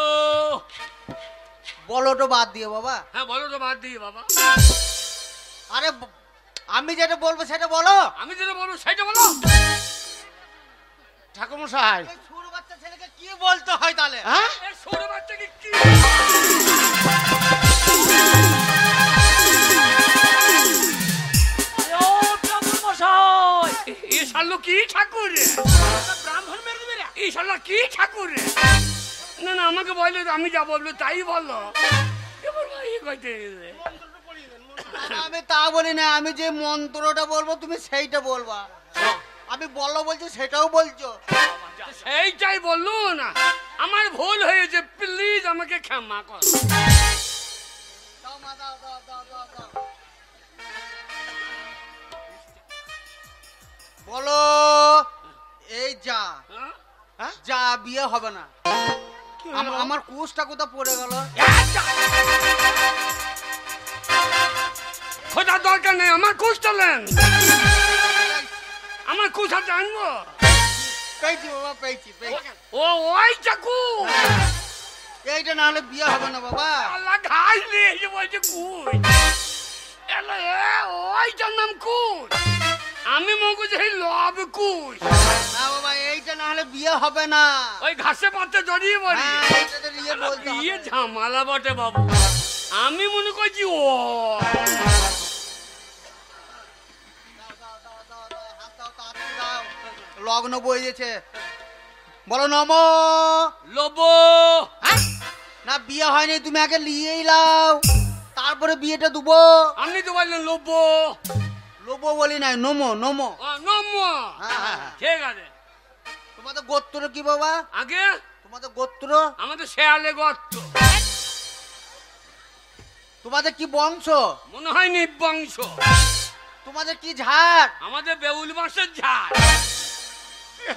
বলো তো বাদ দিয়ে বাবা। হ্যাঁ বলো তো বাদ দিয়ে বাবা আরে আমি যেটা বলবো সেটা বলো। আমি যেটা বলবো সেটা বলো ঠাকুরমশাই এই ছোট বাচ্চা ছেলেকে কি বলতে হয় তাহলে? হ্যাঁ এ ছোট বাচ্চাকে কি ও ঠাকুর মশাই এ শালো কি ঠাকুর রে ব্রাহ্মণ মেরে দিবে রে এই শালা কি ঠাকুর রে না না আমাকে বললো আমি যা বলবো তাই বলো এবার ভাই কইতে রে আমি তা বলি না, আমি যে মন্ত্রটা বলবো তুমি সেইটা বলবা। আমি বলো বলছি সেটাও বলছো। সেইটাই বললো না আমার ভুল হয়েছে প্লিজ আমাকে ক্ষমা কর দাও মা, দাও দাও দাও দাও দাও। বলো এই যা হ্যাঁ? যা বিয়ে হবে না। আমার কোষটা কোথা পড়ে গেল? খোঁজার দরকার নেই আমার কুশ তোলেন আমার কুশ হাতে আনবো পেয়েছি বাবা, পেয়েছি পেয়েছি। ও ওই চাকু এইটা না হলে বিয়ে হবে না বাবা। আল্লাহ ঘাস নিয়ে এসে বলছে কুশ এলা এ ওইটার নাম কুশ আমি মগু যে লব কুশ না বাবা, এইটা না হলে বিয়ে হবে না। ওই ঘাসে পাতে জড়িয়ে পড়ি হ্যাঁ, এইটাতে নিয়ে বলতে হবে। ইয়ে ঝামেলা বটে বাবু আমি মনে করছি ও দাও, দাও, দাও, দাও, দাও, হাত দাও, তাড়াতাড়ি দাও। লগ্ন বইয়েছে, বলো নম। লোবো না বিয়ে হয়নি, তুমি আগে নিয়েই লাও, তারপরে বিয়েটা দেবো। আপনি তো বললেন লোবো লোবো বলি নাই, নমো নমো। নম্য হ্যাঁ, হ্যাঁ, হ্যাঁ। ঠিক আছে তোমাদের গোত্র কি বাবা? আগে তোমাদের গোত্র, আমাদের শেয়ালে গর্ত তোমাদের কি বংশ, মনে হয় নিবংশ তোমাদের কি ঝাড়, আমাদের বেউল বাঁশের ঝাড়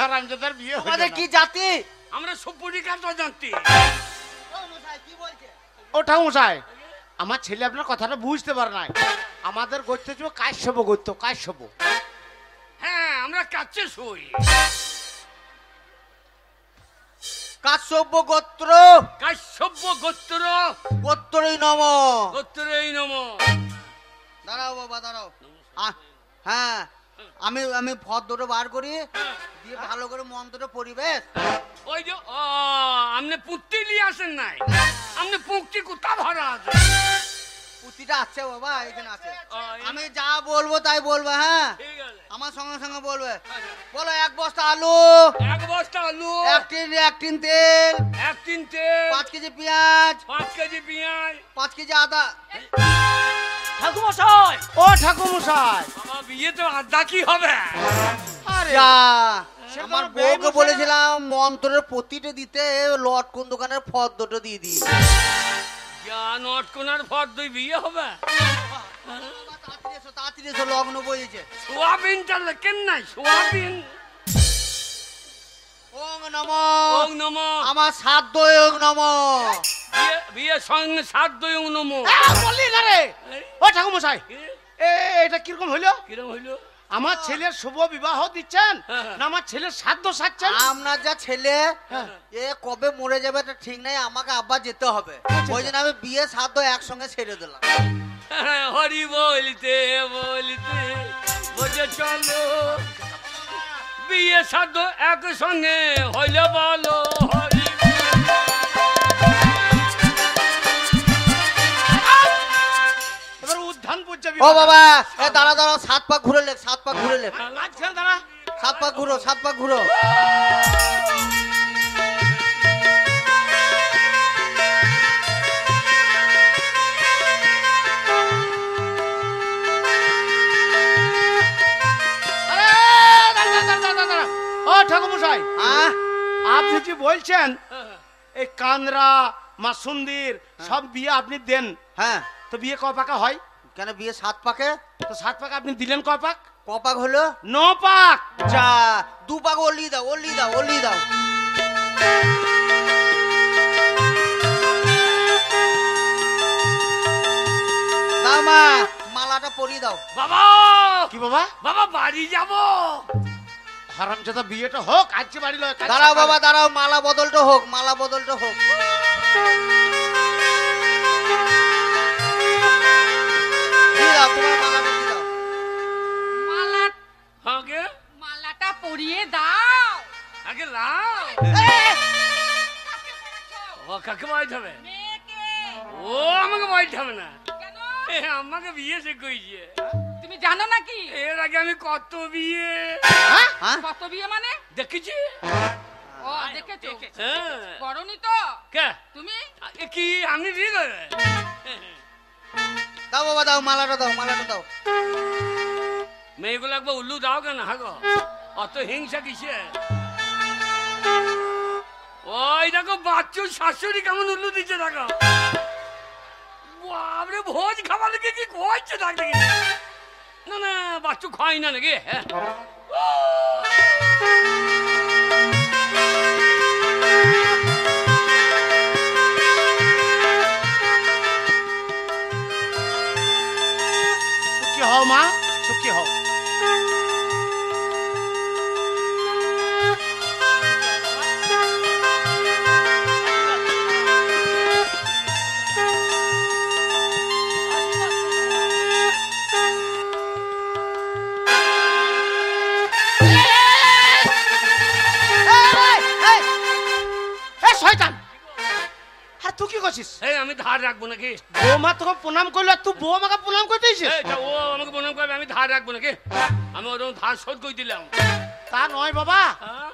হারামজাদার বিয়ে হয়ে তোমাদের গেল। কি জাতি? আমরা সুপুরি কাটা জানতি কি বলছে? ও ঠাকুরমশাই আমার ছেলে আপনার কথাটা বুঝতে পারে নাই। আমাদের গোত্র ছিল কাশ্যপ গোত্র, কাশ্যপ। হ্যাঁ আমরা কাছে শুই কাশ্যপ গোত্র, কাশ্যপ্য গোত্র গোত্রই নম। গোত্রেই নম দাঁড়াও বাবা, দাঁড়াও। হ্যাঁ, আমি আমি ফর্দটা বার করি, দিয়ে ভালো করে মন্ত্রটা পরিবেশ। ওই যে ও আপনি পুঁতি নিয়ে আসেন নাই আপনি পুঁকটি কোথা ভরা আছে পুঁতিটা আছে বাবা, এখানে আছে। ও, আমি যা বলবো তাই বলবে। হ্যাঁ, ঠিক আছে আমার সঙ্গে সঙ্গে বলবে। বলো 1 বস্তা আলু, এক বস্তা আলু 1 টিন তেল, 1 টিন তেল 5 কেজি পেঁয়াজ, 5 কেজি পেঁয়াজ 5 কেজি আদা। ঠাকুর মশাই ও ঠাকুরমশাই বাবা বিয়ে তো আদা কি হবে আরে যা, সে আমার কোনো বউকে বেমশাই বলেছিলাম মন্ত্রের প্রতিটা দিতে লটকন দোকানের ফর্দটা দিয়ে দিই। জ্ঞান অটকোনার ফর দুই বিয়ে হবে তাড়াতাড়ি এসো, তাড়াতাড়ি এসো, লগ্ন বইয়েছে। সোয়াবিনটা লেখেন নাই সোয়াবিন ওং নম। ওং নম আমার সাধ্য ওং নম। বিয়ে সঙ্গে সাত দুই ওং নম বললি না রে। ও ঠাকুরমশাই এটা কিরকম হইলো? কিরম হইলো আমার ছেলের শুভ বিবাহ দিচ্ছেন না আমার ছেলের শ্রাদ্ধ সাচ্ছেন? আপনার যা ছেলে এ কবে মরে যাবে এটা ঠিক নাই, আমাকে আবার যেতে হবে। ওই জন্য আমি বিয়ে সাধ্য একসঙ্গে ছেড়ে দিলাম। হরি বলতে বলতে বোঝে চলো বিয়ে সাধ্য একসঙ্গে হইলে বলো হরি এবার উদ্ধান পূজা ও বাবা, এ দাঁড়া দাঁড়া, 7 পাক ঘুরে লেখ, 7 পাক ঘুরে লেখ, মাঝখানে দাঁড়া। 7 পাক ঘুরো, 7 পাক ঘুরো। আরে দাঁড়া, দাঁড়া, দাঁড়া, দাঁড়া। ও ঠাকুরমশাই হ্যাঁ, আপনি যে বলছেন এই কানরা মাসুন্দির সব বিয়ে আপনি দেন, হ্যাঁ, তো বিয়ে ক পাকা হয়? কেন বিয়ে 7 পাকে? তো 7 পাক আপনি দিলেন ক পাক? ক পাক হলো? 9 পাক। যা 2 পাক ওলি দাও, ওলি দাও, ওলি দাও। দাও মা, মালাটা পরিয়ে দাও। বাবা কি বাবা? বাবা বাড়ি যাব। হারামজাদা বিয়েটা হোক, আজকে বাড়ি লয়। কাল দাঁড়াও সকালে। বাবা দাঁড়াও, মালা বদলটা হোক, মালা বদলটা হোক। দিয়ে দাও, তোমার মালাটা দিয়ে দাও। মালা আগে মালাটা পরিয়ে দাও। আগে লাও। কাকে পড়াচ্ছো? ও কাকে বাড়িতে হবে? মেয়েকে। ও আমাকে বাড়িতে হবে না, কেন? আমাকে বিয়ে সে কইছে। তুমি জানো নাকি এর আগে আমি কত বিয়ে হ্যাঁ? কত বিয়ে মানে? দেখেছি। ও দেখেছো? হ্যাঁ। করনি তো কে তুমি? এ কি আমি বিয়ে করে? দাও বাবা দাও, মালাটা দাও, মালাটা দাও। মেয়েগুলো একবার উল্লু দাও কেন? হাগো অত হিংসা কিসে? ওই দেখো বাচ্চুর শাশুড়ি কেমন উল্লু দিচ্ছে দেখো। বাবরে ভোজ খাবার লেগে কি খোয়াচ্ছে দেখ দেখি। না না বাচ্চু খাই না নাকি? হ্যাঁ সুখী হও মা, সুখী হও। এই শয়তান, আর তুই কি করছিস? এই আমি ধার রাখবো নাকি? বৌমা তোকে প্রণাম করলো আর তুই বৌমাকে প্রণাম করতে দিয়েছিস? এই তা ও আমাকে প্রণাম করবে, আমি ধার রাখবো নাকি? আমি ওরকম ধার শোধ করে দিলাম। তা নয় বাবা, হ্যাঁ?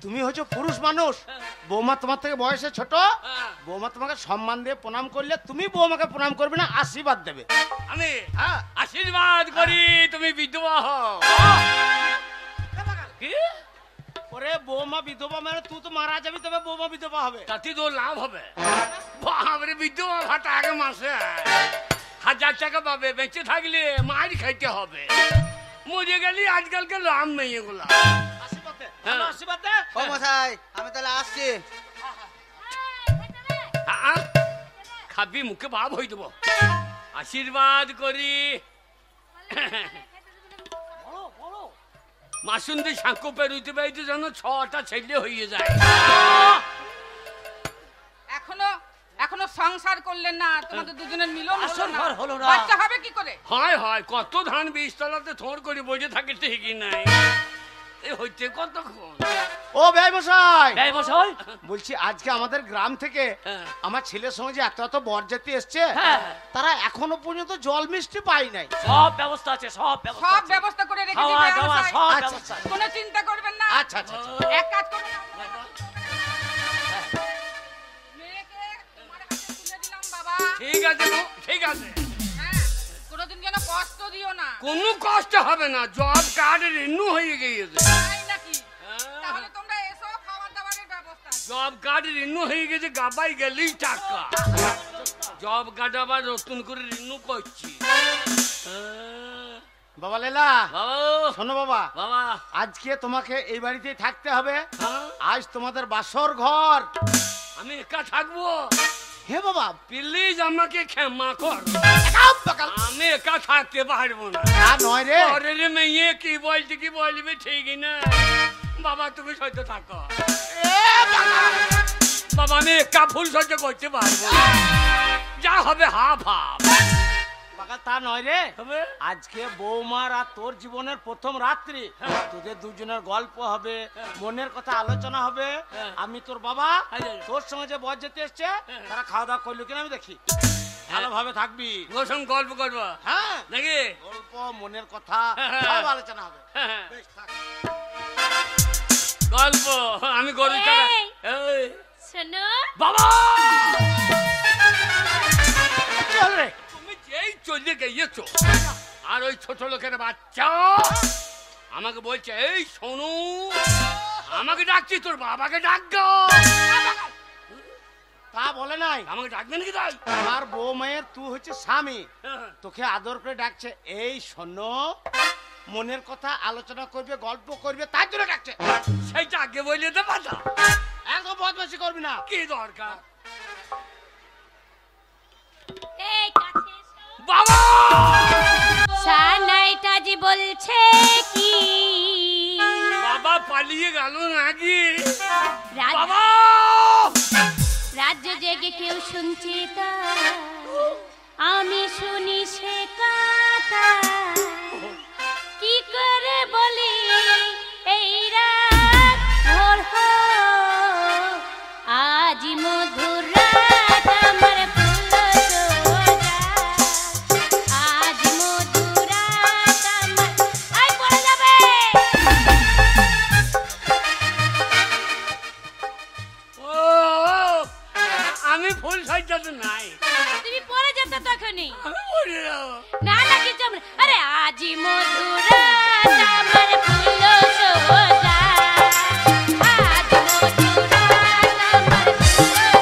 তুমি হচ্ছে পুরুষ মানুষ, বৌমা তোমার থেকে বয়সে ছোট, হ্যাঁ। বৌমা তোমাকে সম্মান দিয়ে প্রণাম করলে তুমি বৌমাকে প্রণাম করবে না, আশীর্বাদ দেবে। আমি হ্যাঁ। আশীর্বাদ করি তুমি বিধবা হও। কি? ওরে বৌমা বিধবা মানে তুই তো মারা যাবি, তবে বৌমা বিধবা হবে। তাতে তো লাভ হবে। বাবরে বিধবা ভাতা আগে মাসে 1000 টাকা পাবে, বেঁচে থাকলে মার খাইতে হবে, মরে গেলি আজকালকে লাভ নেই এগুলা। আশীর্বাদ দে, হ্যাঁ। ভালো আশীর্বাদ দে। ও মশাই, আমি তাহলে আসছি। খাবি মুখে ভাব হয়ে দেবো। আশীর্বাদ করি। মাসুন্দি সাঁকো পেরুইতে পেরুইতে যেন 6টা ছেলে হয়ে যায়। এখনো এখনো সংসার করলেন না, তোমাদের দুজনের মিলন হলো আসল না। ঘর হলো না। বাচ্চা হবে কি করে? হয় হয় কত ধান বীজতলাতে থোড় করে বসে থাকে ঠিকই নাই। এ হইতে কতক্ষণ? ও ভাই মশাই, এই মশাই, বলছি আজকে আমাদের গ্রাম থেকে হ্যাঁ। আমার ছেলের সঙ্গে যে এত এত বরযাত্রী এসছে, হ্যাঁ। তারা এখনো পর্যন্ত জল মিষ্টি পাই নাই। সব ব্যবস্থা আছে, সব ব্যবস্থা সব আছে। ব্যবস্থা করে রেখেছি খাওয়া ভাই দাওয়া মশাই। সব আচ্ছা, ব্যবস্থা আছে। কোনো চিন্তা করবেন না। আচ্ছা আচ্ছা আচ্ছা। এক কাজ করুন, মেয়েকে তোমার হাতে তুলে দিলাম বাবা। ঠিক আছে গো, ঠিক আছে, হ্যাঁ, কোনোদিন যেন কষ্ট দিও না। কোনো কষ্ট হবে না। জব কার্ড রিনিউ হয়ে গিয়েছে। তাই নাকি? তাহলে তোমরা এসো, খাবার দাবারের ব্যবস্থা আছে। জব কার্ড রিনিউ হয়ে গেছে, গাবাই গেলেই টাকা। জব কার্ড আবার নতুন করে রিনিউ করছি। বাবা লেলা, বাবা শোনো বাবা, বাবা আজকে তোমাকে এই বাড়িতেই থাকতে হবে। হ্যাঁ? আজ তোমাদের বাসর ঘর। আমি একা থাকবো? হে বাবা, প্লিজ আমাকে ক্ষমা কর, আমি একা থাকতে পারবো না। না নয় রে, ঘরের মেয়ে কি বলছে কি বলবে ঠিকই না। বাবা তুমি সহ্য থাকো। বাবা আমি একা ফুল সহ্য করতে পারবো না। যা হবে হাফ হাফ বাবা তা নয় রে, হবে। আজকে বৌমার আর তোর জীবনের প্রথম রাত্রি, তোদের দুজনের গল্প হবে, মনের কথা আলোচনা হবে। আমি তোর বাবা, তোর সঙ্গে যে বরযাত্রী এসছে তারা খাওয়া দাওয়া করলো কিনা আমি দেখি। ভালোভাবে থাকবি, গোসম গল্প করবো হ্যাঁ, নাকি? গল্প মনের কথা সব আলোচনা হবে। বেশ, থাক। গল্প আমি গরু চালা। এই। এই, শোনো, বাবা কি হলো রে? তুমি যেই চলে গিয়েছো আর ওই ছোট লোকের বাচ্চা আমাকে বলছে এই শোনো, আমাকে ডাকছি তোর বাবাকে ডাক গো। তা বলে নাই। আমাকে ডাকবে নাকি তাই? আমার বউ মায়ের তুই হচ্ছে স্বামী, তোকে আদর করে ডাকছে। এই শোনো, মনের কথা আলোচনা করবে, গল্প করবে, তাই জন্য ডাকছে। সেইটা আগে বললে তো পাতা। একদম বদমাশি করবি না। কি দরকার? এই কাছে এসো। বাবা সানাইটা জি বলছে কি বাবা পালিয়ে গেল নাকি? রাত- বাবা রাজ্য জেগে কেউ শুনছে তা, আমি শুনি সে কথা। কি করে বলি এই রাত ভোর হোক, আজ মধুর রাত আমার ফুল সোজা, আজ মধুর রাত আমার। আই পড়ে যাবে। ও আমি ফুল সাজাতে নাই, তুমি পড়ে যেতে তখনই। আমি পড়ে যাবো। না না কিছু আমরা, আরে আজি মধুর রাত আমার ফুল সোজা, আজ মধুর রাত আমার ফুল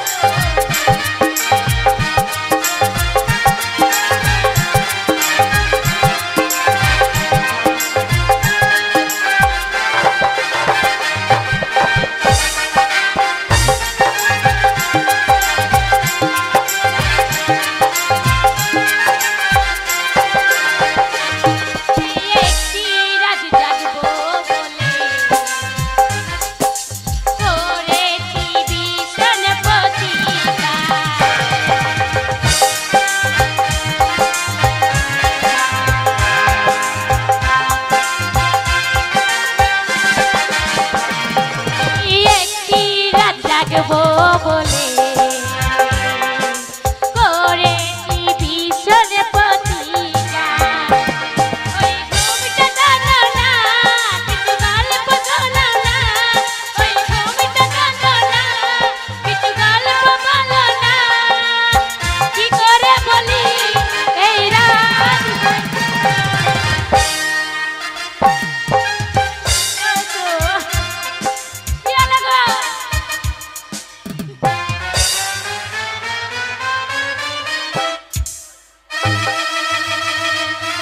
একটি রাত জাগবো বলে করেছি ভীষণ প্রতিজ্ঞা। একটি রাত জাগবো বলে করেছি ভীষণ প্রতিজ্ঞা। ওই ঘুমটা টানো না, কিছু গল্প শোনো না, ওই ঘুমটা টানো না, কিছু গল্প বলো না। কি করে বলি এই রাত কি লাগো?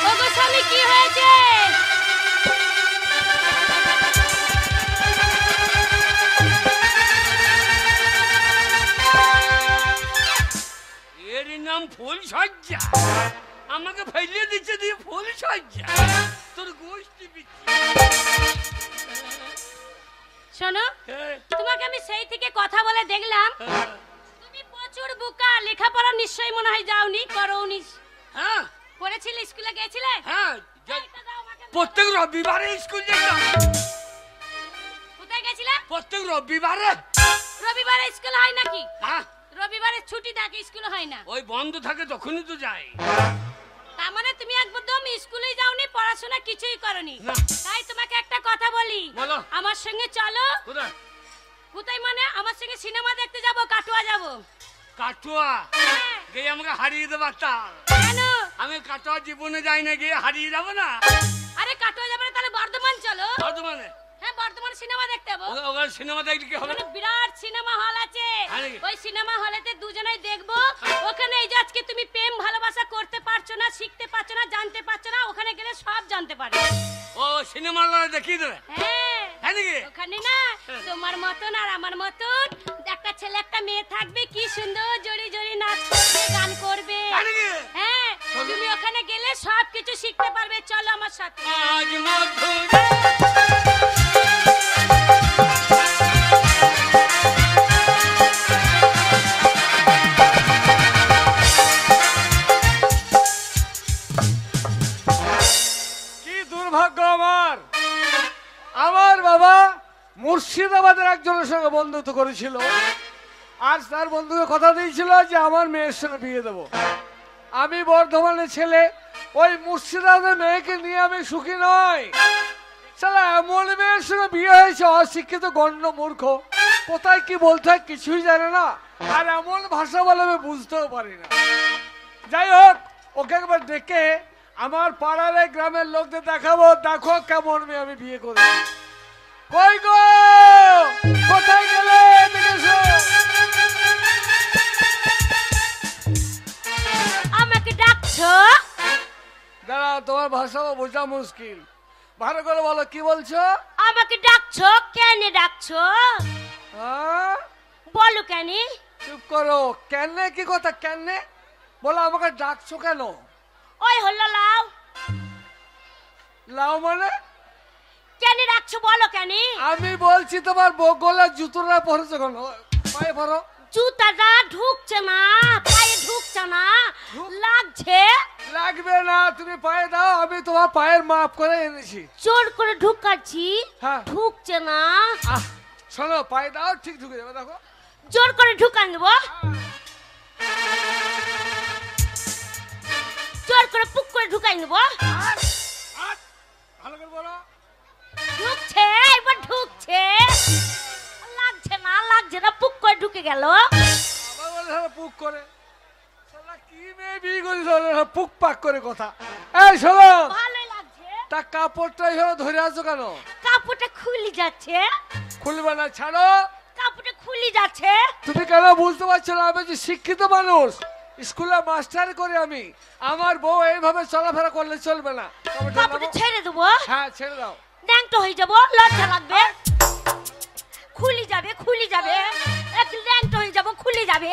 ওগো স্বামী কি হয়েছে? এর নাম ফুল সজ্জা, আমাকে ফেলিয়ে দিচ্ছে দিয়ে ফুল সজ্জা। তোর গোষ্ঠী বিচ্ছি। শোনো, তোমাকে আমি সেই থেকে কথা বলে দেখলাম তুমি প্রচুর বোকা, লেখাপড়া নিশ্চয়ই মনে হয় যাওনি, করোনি। হ্যাঁ পড়েছিলে, স্কুলে গেছিলে? হ্যাঁ এইটা দাও আমাকে। প্রত্যেক রবিবারে স্কুল যেতাম। কোথায় গেছিলে? প্রত্যেক রবিবারে। রবিবারে স্কুল হয় নাকি? হ্যাঁ রবিবারে ছুটি থাকে, স্কুল হয় না। ওই বন্ধ থাকে তখনই তো যাই। তার মানে তুমি একদম স্কুলে যাওনি, পড়াশোনা কিছুই করনি। না। তাই তোমাকে একটা কথা বলি, বলো। আমার সঙ্গে চলো। কোথায়? কোথায় মানে? আমার সঙ্গে সিনেমা দেখতে যাব, কাটুয়া যাব। কাটুয়া হ্যাঁ। গিয়ে আমাকে হারিয়ে দেবো তার। কেন? আমি কাটোয়া জীবনে যাই না, গিয়ে হারিয়ে যাবো না। আরে কাটুয়া যাবে না, তাহলে বর্ধমান চলো। বর্ধমানে হ্যাঁ, বর্ধমান সিনেমা দেখতে যাবো। ওখানে সিনেমা দেখলে কি হবে? ওখানে বিরাট সিনেমা হল আছে। হ্যাঁ নাকি? ওই সিনেমা হলেতে দুজনেই দেখবো। ওখানে এই যে আজকে তুমি প্রেম ভালোবাসা করতে পারছো না, শিখতে পারছো না, জানতে পারছো না, ওখানে গেলে সব জানতে পারবে। ও সিনেমা দেখিয়ে দেবে। হ্যাঁ, হ্যাঁ নাকি? ওখানে না তোমার মতন আর আমার মতন একটা ছেলে একটা মেয়ে থাকবে, কি সুন্দর জড়ি জড়ি নাচ করবে, গান করবে। হ্যাঁ নাকি? হ্যাঁ, তুমি ওখানে গেলে সব কিছু শিখতে পারবে। চলো আমার সাথে। আজ মধুর কি দুর্ভাগ্য আমার! আমার বাবা মুর্শিদাবাদের একজনের সঙ্গে বন্ধুত্ব করেছিল, আজ তার বন্ধুকে কথা দিয়েছিল যে আমার মেয়ের সঙ্গে বিয়ে দেবো। আমি বর্ধমানের ছেলে, ওই মুর্শিদাবাদের মেয়েকে নিয়ে আমি সুখী নই। শালা এমন মেয়ের সঙ্গে বিয়ে হয়েছে, অশিক্ষিত গণ্য মূর্খ, কোথায় কি বলতে হয় কিছুই জানে না, আর এমন ভাষা বলে আমি বুঝতেও পারি না। যাই হোক, ওকে একবার ডেকে আমার পাড়ার এই গ্রামের লোকদের দেখাবো, দেখো কেমন মেয়ে আমি বিয়ে করেছি। কই গো, কোথায় গেলে? এদিকে এসো। ডাকছো? দাঁড়া, তোমার ভাষা বোঝা মুশকিল, ভালো করে বলো কি বলছো। আমাকে ডাকছো কেন ডাকছো? হ্যাঁ? বলো কেন? চুপ করো। কেন কি কথা? কেন বলো, আমাকে ডাকছো কেন? ওই হলো লাও। লাও মানে? কেন ডাকছো বলো কেন? আমি বলছি তোমার বগলে জুতোটা পরেছো কেন? পায়ে পরো। জুতাটা ঢুকছে না, পায়ে ঢুকছে না, লাগছে। লাগবে না, তুমি পায়ে দাও, আমি তোমার পায়ের মাপ করে এনেছি। জোর করে ঢুকাচ্ছি, হ্যাঁ। ঢুকছে না। শোনো, পায়ে দাও, ঠিক ঢুকে যাবে। দেখো, জোর করে ঢুকান দেবো, জোর করে পুক করে ঢুকাই নেবো। ভালো করে বলো। ঢুকছে, এবার ঢুকছে। লাগছে না, লাগছে না, পুক করে ঢুকে গেল। আবার বলে পুক করে। শালা কি মেয়ে বিয়ে করেছ, পুক পাক করে কথা। এই শোনো, ভালোই লাগছে। তা কাপড়টা এভাবে ধরে আছো কেন? কাপড়টা খুলে যাচ্ছে। খুলবে না, ছাড়ো। কাপড়টা খুলে যাচ্ছে। তুমি কেন বুঝতে পারছো না? আমি যে শিক্ষিত মানুষ, স্কুলে মাস্টার করি আমি। আমার বউ এইভাবে চলাফেরা করলে চলবে না। কাপড়টা ছেড়ে দেবো। হ্যাঁ, ছেড়ে দাও। ন্যাংটো হয়ে যাবো, লজ্জা লাগবে। খুলে যাবে, খুলে যাবে, এক ন্যাংটো হয়ে যাবো, খুলে যাবে।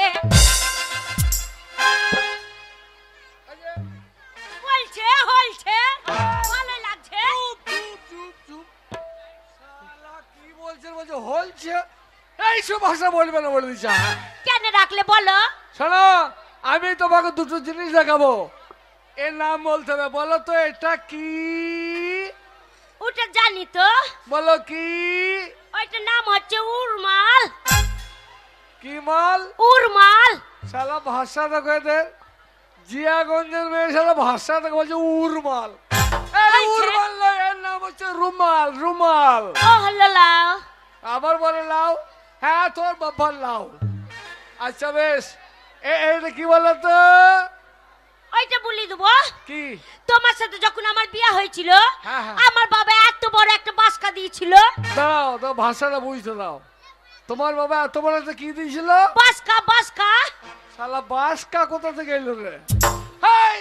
হলছে, হলছে, ভালোই লাগছে। চুপ চুপ। শালা কি বলছে বলছে হলছে? এইসব ভাষা বলবে না বলে দিচ্ছি। কেন রাখলে বলো? শোনো, আমি তোমাকে দুটো জিনিস দেখাবো, এর নাম বলতে হবে। বলো তো এটা কি? ওটা জানি তো। বলো কি? ওইটার নাম হচ্ছে উরমাল। কি মাল? উরমাল। শালা ভাষা দেখো এদের, জিয়াগঞ্জের মেয়ে শালা ভাষা দেখো বলছে উরমাল। এই উরমাল নয়, এর নাম হচ্ছে রুমাল। রুমাল। ও হলো লাও। আবার বলে লাও? হ্যাঁ, তোর বাবার লাও। আচ্ছা বেশ, এটা কি বলো তো? ওইটা বলি দেবো। কি? তোমার সাথে যখন আমার বিয়ে হয়েছিল, হ্যাঁ, হ্যাঁ। আমার বাবা এত বড় একটা বাসকা দিয়েছিল। দাও তো, ভাষাটা বুঝতে দাও। তোমার বাবা এত বড় একটা কি দিয়েছিল? বাসকা, বাসকা। শালা বাসকা কোথা থেকে এলো রে? হাই,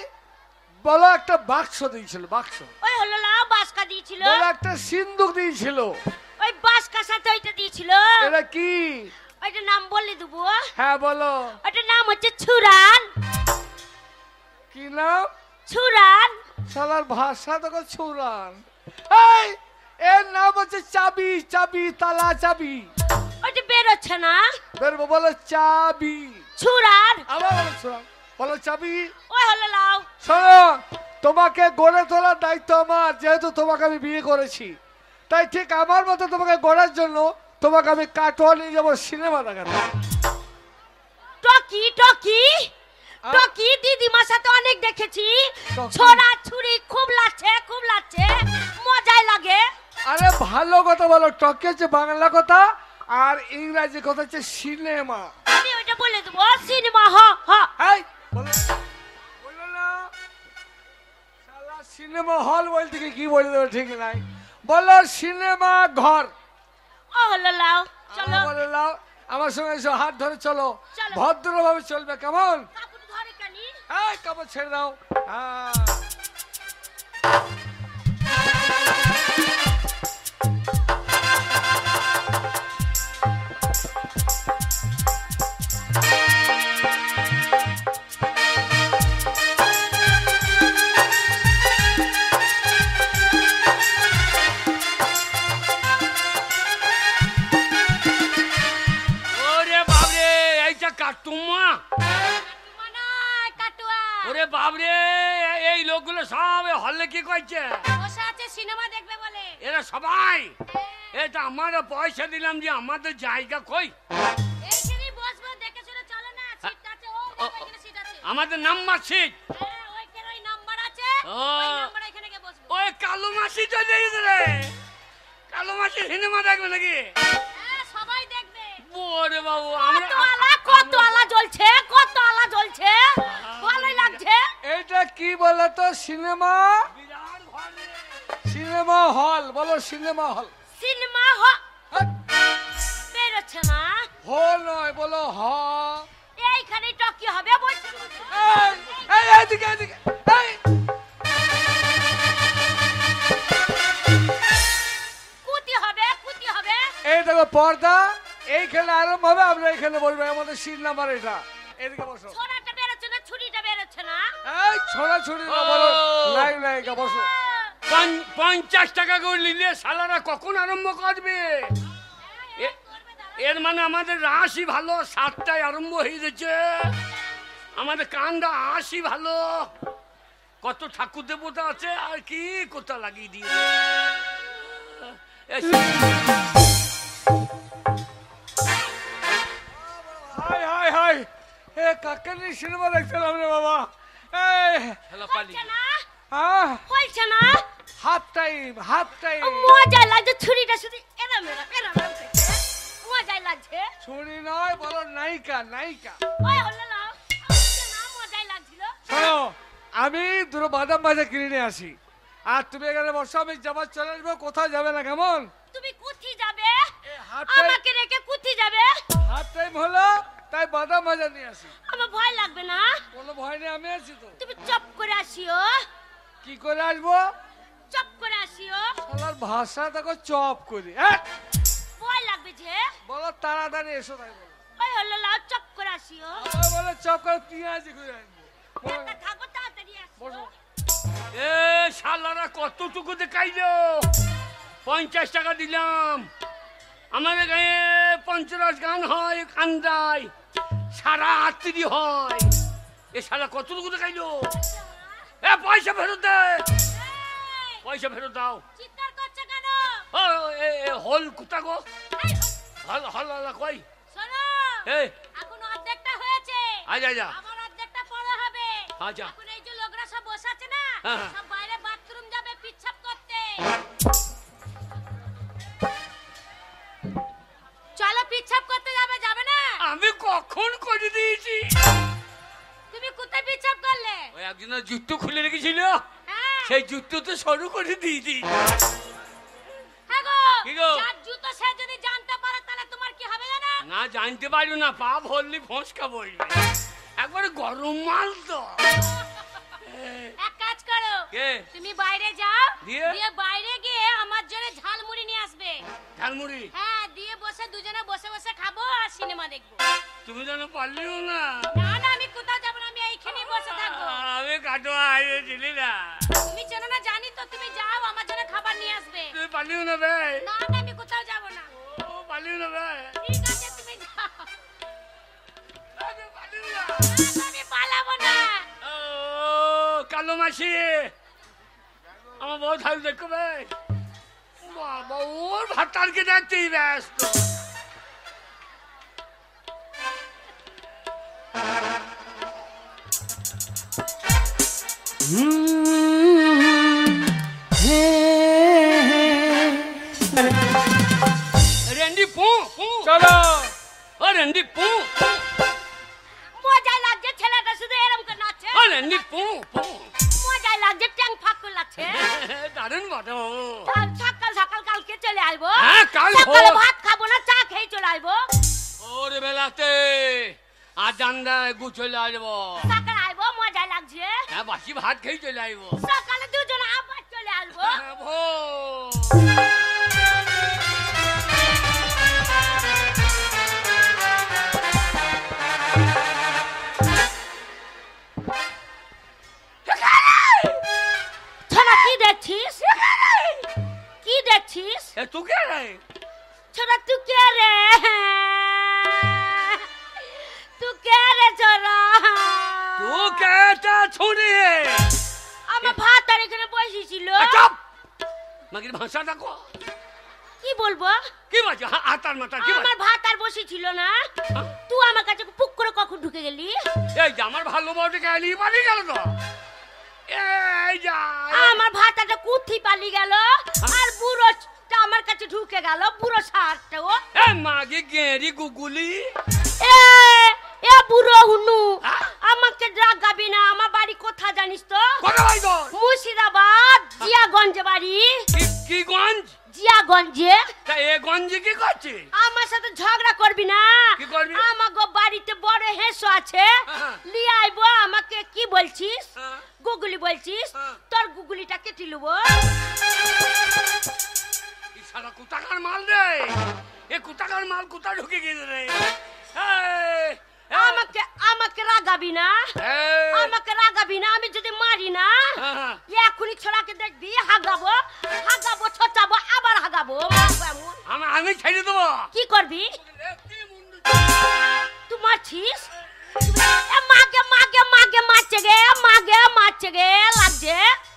বলো একটা বাক্স দিয়েছিল। বাক্স। ওই হলো লাও, বাসকা দিয়েছিল। বলো একটা সিন্দুক দিয়েছিল। ওই বাসকার সাথে ওইটা দিয়েছিল। এটা কি? ওইটার নাম বলে দেবো। হ্যাঁ বলো। ওইটার নাম হচ্ছে ছুরান। কি নাম? ছুরান। শালার ভাষা তো ছুরান। এই, এর নাম হচ্ছে চাবি। চাবি, তালা চাবি। ওইটা বেরোচ্ছে না। বেরবো, বলো চাবি। ছুরান। আবার বলো ছুরান। বলো চাবি। ওই হলো লাও। শোনো, তোমাকে গড়ে তোলার দায়িত্ব আমার, যেহেতু তোমাকে আমি বিয়ে করেছি। তাই ঠিক আমার মতো তোমাকে গড়ার জন্য তোমাকে আমি কাটোয়া নিয়ে যাবো সিনেমা দেখাতে। টকি, টকি, টকি দিদিমার সাথে অনেক দেখেছি। টকি? ছোড়া ছুরি খুব লাগছে, খুব লাগছে, মজাই লাগে। আরে ভালো কথা বলো। টকি হচ্ছে বাংলা কথা, আর ইংরাজি কথা হচ্ছে সিনেমা। আমি ওইটা বলে দেবো, সিনেমা হ হ। এই, বলো না। শালা সিনেমা হল বলতে কি বলে দেবো ঠিক নাই। বলো সিনেমা ঘর। ও হলো লাও। চলো। বলে লাও। আমার সঙ্গে এসো, হাত ধরে চলো। চলো। ভদ্রভাবে চলবে, কেমন? কাপড় ধরে কানি। এই, কাপড় ছেড়ে দাও। হ্যাঁ। ওরে বাবরে, এইটা কাটুমা। মানায় কাটুয়া। ওরে বাবরে, এই লোকগুলো সব হলে কি করছে? বসে আছে সিনেমা দেখবে বলে। এরা সবাই এটা আমার পয়সা দিলাম যে আমাদের জায়গা কই? এইখানেই বসবো, দেখে শুনে চলো না। সিট আছে, ও দেখো এখানে সিট আছে। আমাদের নাম্বার সিট। হ্যাঁ, ওইখানে ওই নাম্বার আছে। ও। ওই নাম্বারে এখানে গিয়ে বসবো। ওই কালো মাসি চলে গেছে রে। কালো মাসি সিনেমা দেখবে নাকি? হ্যাঁ, সবাই দেখবে। ওরে বাবু, কত আলা জ্বলছে, কত আলা জ্বলছে, ভালোই লাগছে। এটা কি বলো তো? সিনেমা। বিরাট ঘর রে। Cinema hall. বলো সিনেমা হল। সিনেমা বেরোচ্ছে না। হল নয়, বলো হ। এইখানে টক কি হবে বলছি এদিকে এদিকে এই কুতি হবে এই দেখো পর্দা এইখানে আরম্ভ হবে, আমরা এখানে বলবো আমাদের সিট নাম্বার এটা। এদিকে বসো। ছোড়াটা বেরোচ্ছে না ছুরিটা বেরোচ্ছে না? এই ছোড়া ছুরি না বলো, লাইন লাইন বসো। 50 টাকা করে নিলে শালারা কখন আরম্ভ করবে? এর মানে আমাদের রাশি ভালো, 7টায় আরম্ভ হয়ে গেছে। আমাদের কান্দা আসি ভালো, কত ঠাকুর দেবতা আছে আর কি কোথা লাগিয়ে দিয়ে হাই হাই হাই, এ কাকানি সিনেমা দেখছিলাম রে বাবা। এই হচ্ছে না? হ্যাঁ হচ্ছে না? Half time half time. মজা লাগছে, ছুরিটা শুধু এরম করছে। মজাই লাগছে। ছুরি নয় বলো নায়িকা নায়িকা। ওই হলো না, হচ্ছে না, মজাই লাগছিল। শোনো, আমি দুটো বাদাম ভাজা কিনে নিয়ে আসি আর তুমি এখানে বসো, আমি যাবার চলে আসবো, কোথাও যাবে না কেমন? তুমি কুথি যাবে? হাফ টাইম আমাকে রেখে কুথি যাবে? হাফ টাইম হলো তাই বাদাম ভাজা নিয়ে আসি। আমার ভয় লাগবে না? কোনো ভয় নেই, আমি আছি তো। তুমি চপ করে আসিও। কি করে আসবো? চপ করে আসিও। শালার ভাষা দেখো, চপ করি। ভয় লাগবে যে? বলো তাড়াতাড়ি এসো, তাই বলো। ওই হলো না, চপ করে আসিও। আমার বলে চপ করে পেঁয়াজি করে আনবো। একটা থাকো, তাড়াতাড়ি আসো। বসো। এ শালারা কতটুকু দেখাইলো? 50 টাকা দিলাম। আমাদের গায়ে পঞ্চরস গান হয়, কান্দায় সারা রাত্রি হয়। এ শালা কতটুকু দেখাইলো? এ পয়সা ফেরত দে, পয়সা ফেরত দাও। চিৎকার করছে কেন? ও হল কোথা গো? এই, হল হল হল কই? শোনো, এই এখন অর্ধেকটা হয়েছে। আজা যা। আমার অর্ধেকটা পরে হবে। আচ্ছা। এখন এই যে লোকরা সব বসে আছে না, হ্যাঁ। সব বাইরে বাথরুম যাবে পিচ্ছাপ করতে। চলো পিচ্ছাপ করতে যাবে, যাবে না? আমি কখন করে দিয়েছি? তুমি কোথায় পিচ্ছাপ করলে? ওই একজনের জুতো খুলে রেখেছিল, হ্যাঁ। সেই জুতোতে সরু করে দিয়েছি। হ্যাঁ গো, কি গো? যার জুতো সে যদি জানতে পারে তাহলে তোমার কি হবে জানো? না জানতে পারলো না, পা ভরলি ফসকা বলবে। একবারে গরম মাল তো। এক কাজ করো, কে? তুমি বাইরে যাও, দিয়ে? দিয়ে বাইরে গিয়ে আমার জন্য ঝালমুড়ি নিয়ে আসবে। ঝালমুড়ি? হ্যাঁ, দিয়ে বসে দুজনে বসে বসে খাবো আর সিনেমা দেখবো। তুমি যেন পারলিও না। না না, আমি কোথাও যাবো না, আমি এইখানেই বসে থাকবো। আমি কাটোয়া ছিলি না। তুমি চেনো না জানি তো, তুমি যাও আমার জন্য খাবার নিয়ে আসবে। তুমি পারলিও না বে। না না, আমি কোথাও যাবো না। ও পারলিও না বে। ঠিক আছে, তুমি যাও। আমি পারলিও না। না, না, আমি পালাবো না। ও কালো মাসি, আমার বউ থাকবে দেখো বে। বাবা, ওর ভাতারকে দেখতেই ব্যস্ত। রেন্ডি পু পু, চলো। ও রেন্ডি পু পু, মজাই লাগছে, ছেলেটা শুধু এরম করে নাচছে। ও রেন্ডি পু পু। মজাই লাগছে, ট্যাং ফাঁক করে লাগছে। দারুণ বটো। সকাল সকাল কালকে চলে আসবো। হ্যাঁ, কাল সকালে ভোর। ভাত খাবো না, চা খেয়ে চলে আসবো। ওর বেলাতে আর জানদা গু চলে আসবো। সকালে আসবো, মজাই লাগছে। হ্যাঁ, বাসি ভাত খেয়ে চলে আসবো। সকালে দুজন আবার চলে আসবো। হ্যাঁ, ভোর। ছোড়া কি দেখছিস? কি দেখছিস? এ তুই কে রে? ছোড়া তুই কে রে? তুই কে রে ছোড়া? তুই কেটা ছুরি? আমার ভাত আর এখানে বসেছিল। চুপ! মাগির ভাষা দেখো। কি বলবো? কি বলছো? হাতার মাথার কি বলছো? আমার ভাত আর বসেছিল না, তুই আমার কাছে পুক করে কখন ঢুকে গেলি? এই যে আমার ভালো বউটা গেলি পালিয়ে গেল তো। এই যা। আমার ভাতাটা কুথি পালিয়ে গেল আর বুড়োটা আমার কাছে ঢুকে গেল, বুড়ো সারটাও। এ মাগি গেরি গুগুলি। এ এ বুড়ো হুনু, আমাকে রাগাবি না। আমার বাড়ি কোথা জানিস তো? কোথায় তো? মুর্শিদাবাদ, জিয়াগঞ্জ বাড়ি। কি গঞ্জ? জিয়া গঞ্জে। তা এ গঞ্জি কি করছে? আমার সাথে ঝগড়া করবি না। কি করবি? আমাগো বাড়িতে বড় হেসো আছে, হ্যাঁ। লিয়ে আইবো। আমাকে কি বলছিস? হ্যাঁ। গুগলি বলছিস? হ্যাঁ। তোর গুগলিটা কেটে লুবো। এই শালা কোথাকার মাল রে? এ কোথাকার মাল কোথা ঢুকে গেছে রে? এই, আমাকে আমাকে রাগাবি না, এই, আমাকে রাগাবি না। আমি যদি মারি না, হ্যাঁ। এখনই ছোড়াকে দেখবি হাগাবো, হাগাবো, ছোটাবো, আবার হাগাবো। আমি ছেড়ে দেবো। কি করবি? তুই মারছিস? এ মাগে মাগে মাগে মারছে গে, মাগে মারছে গে, লাগছে।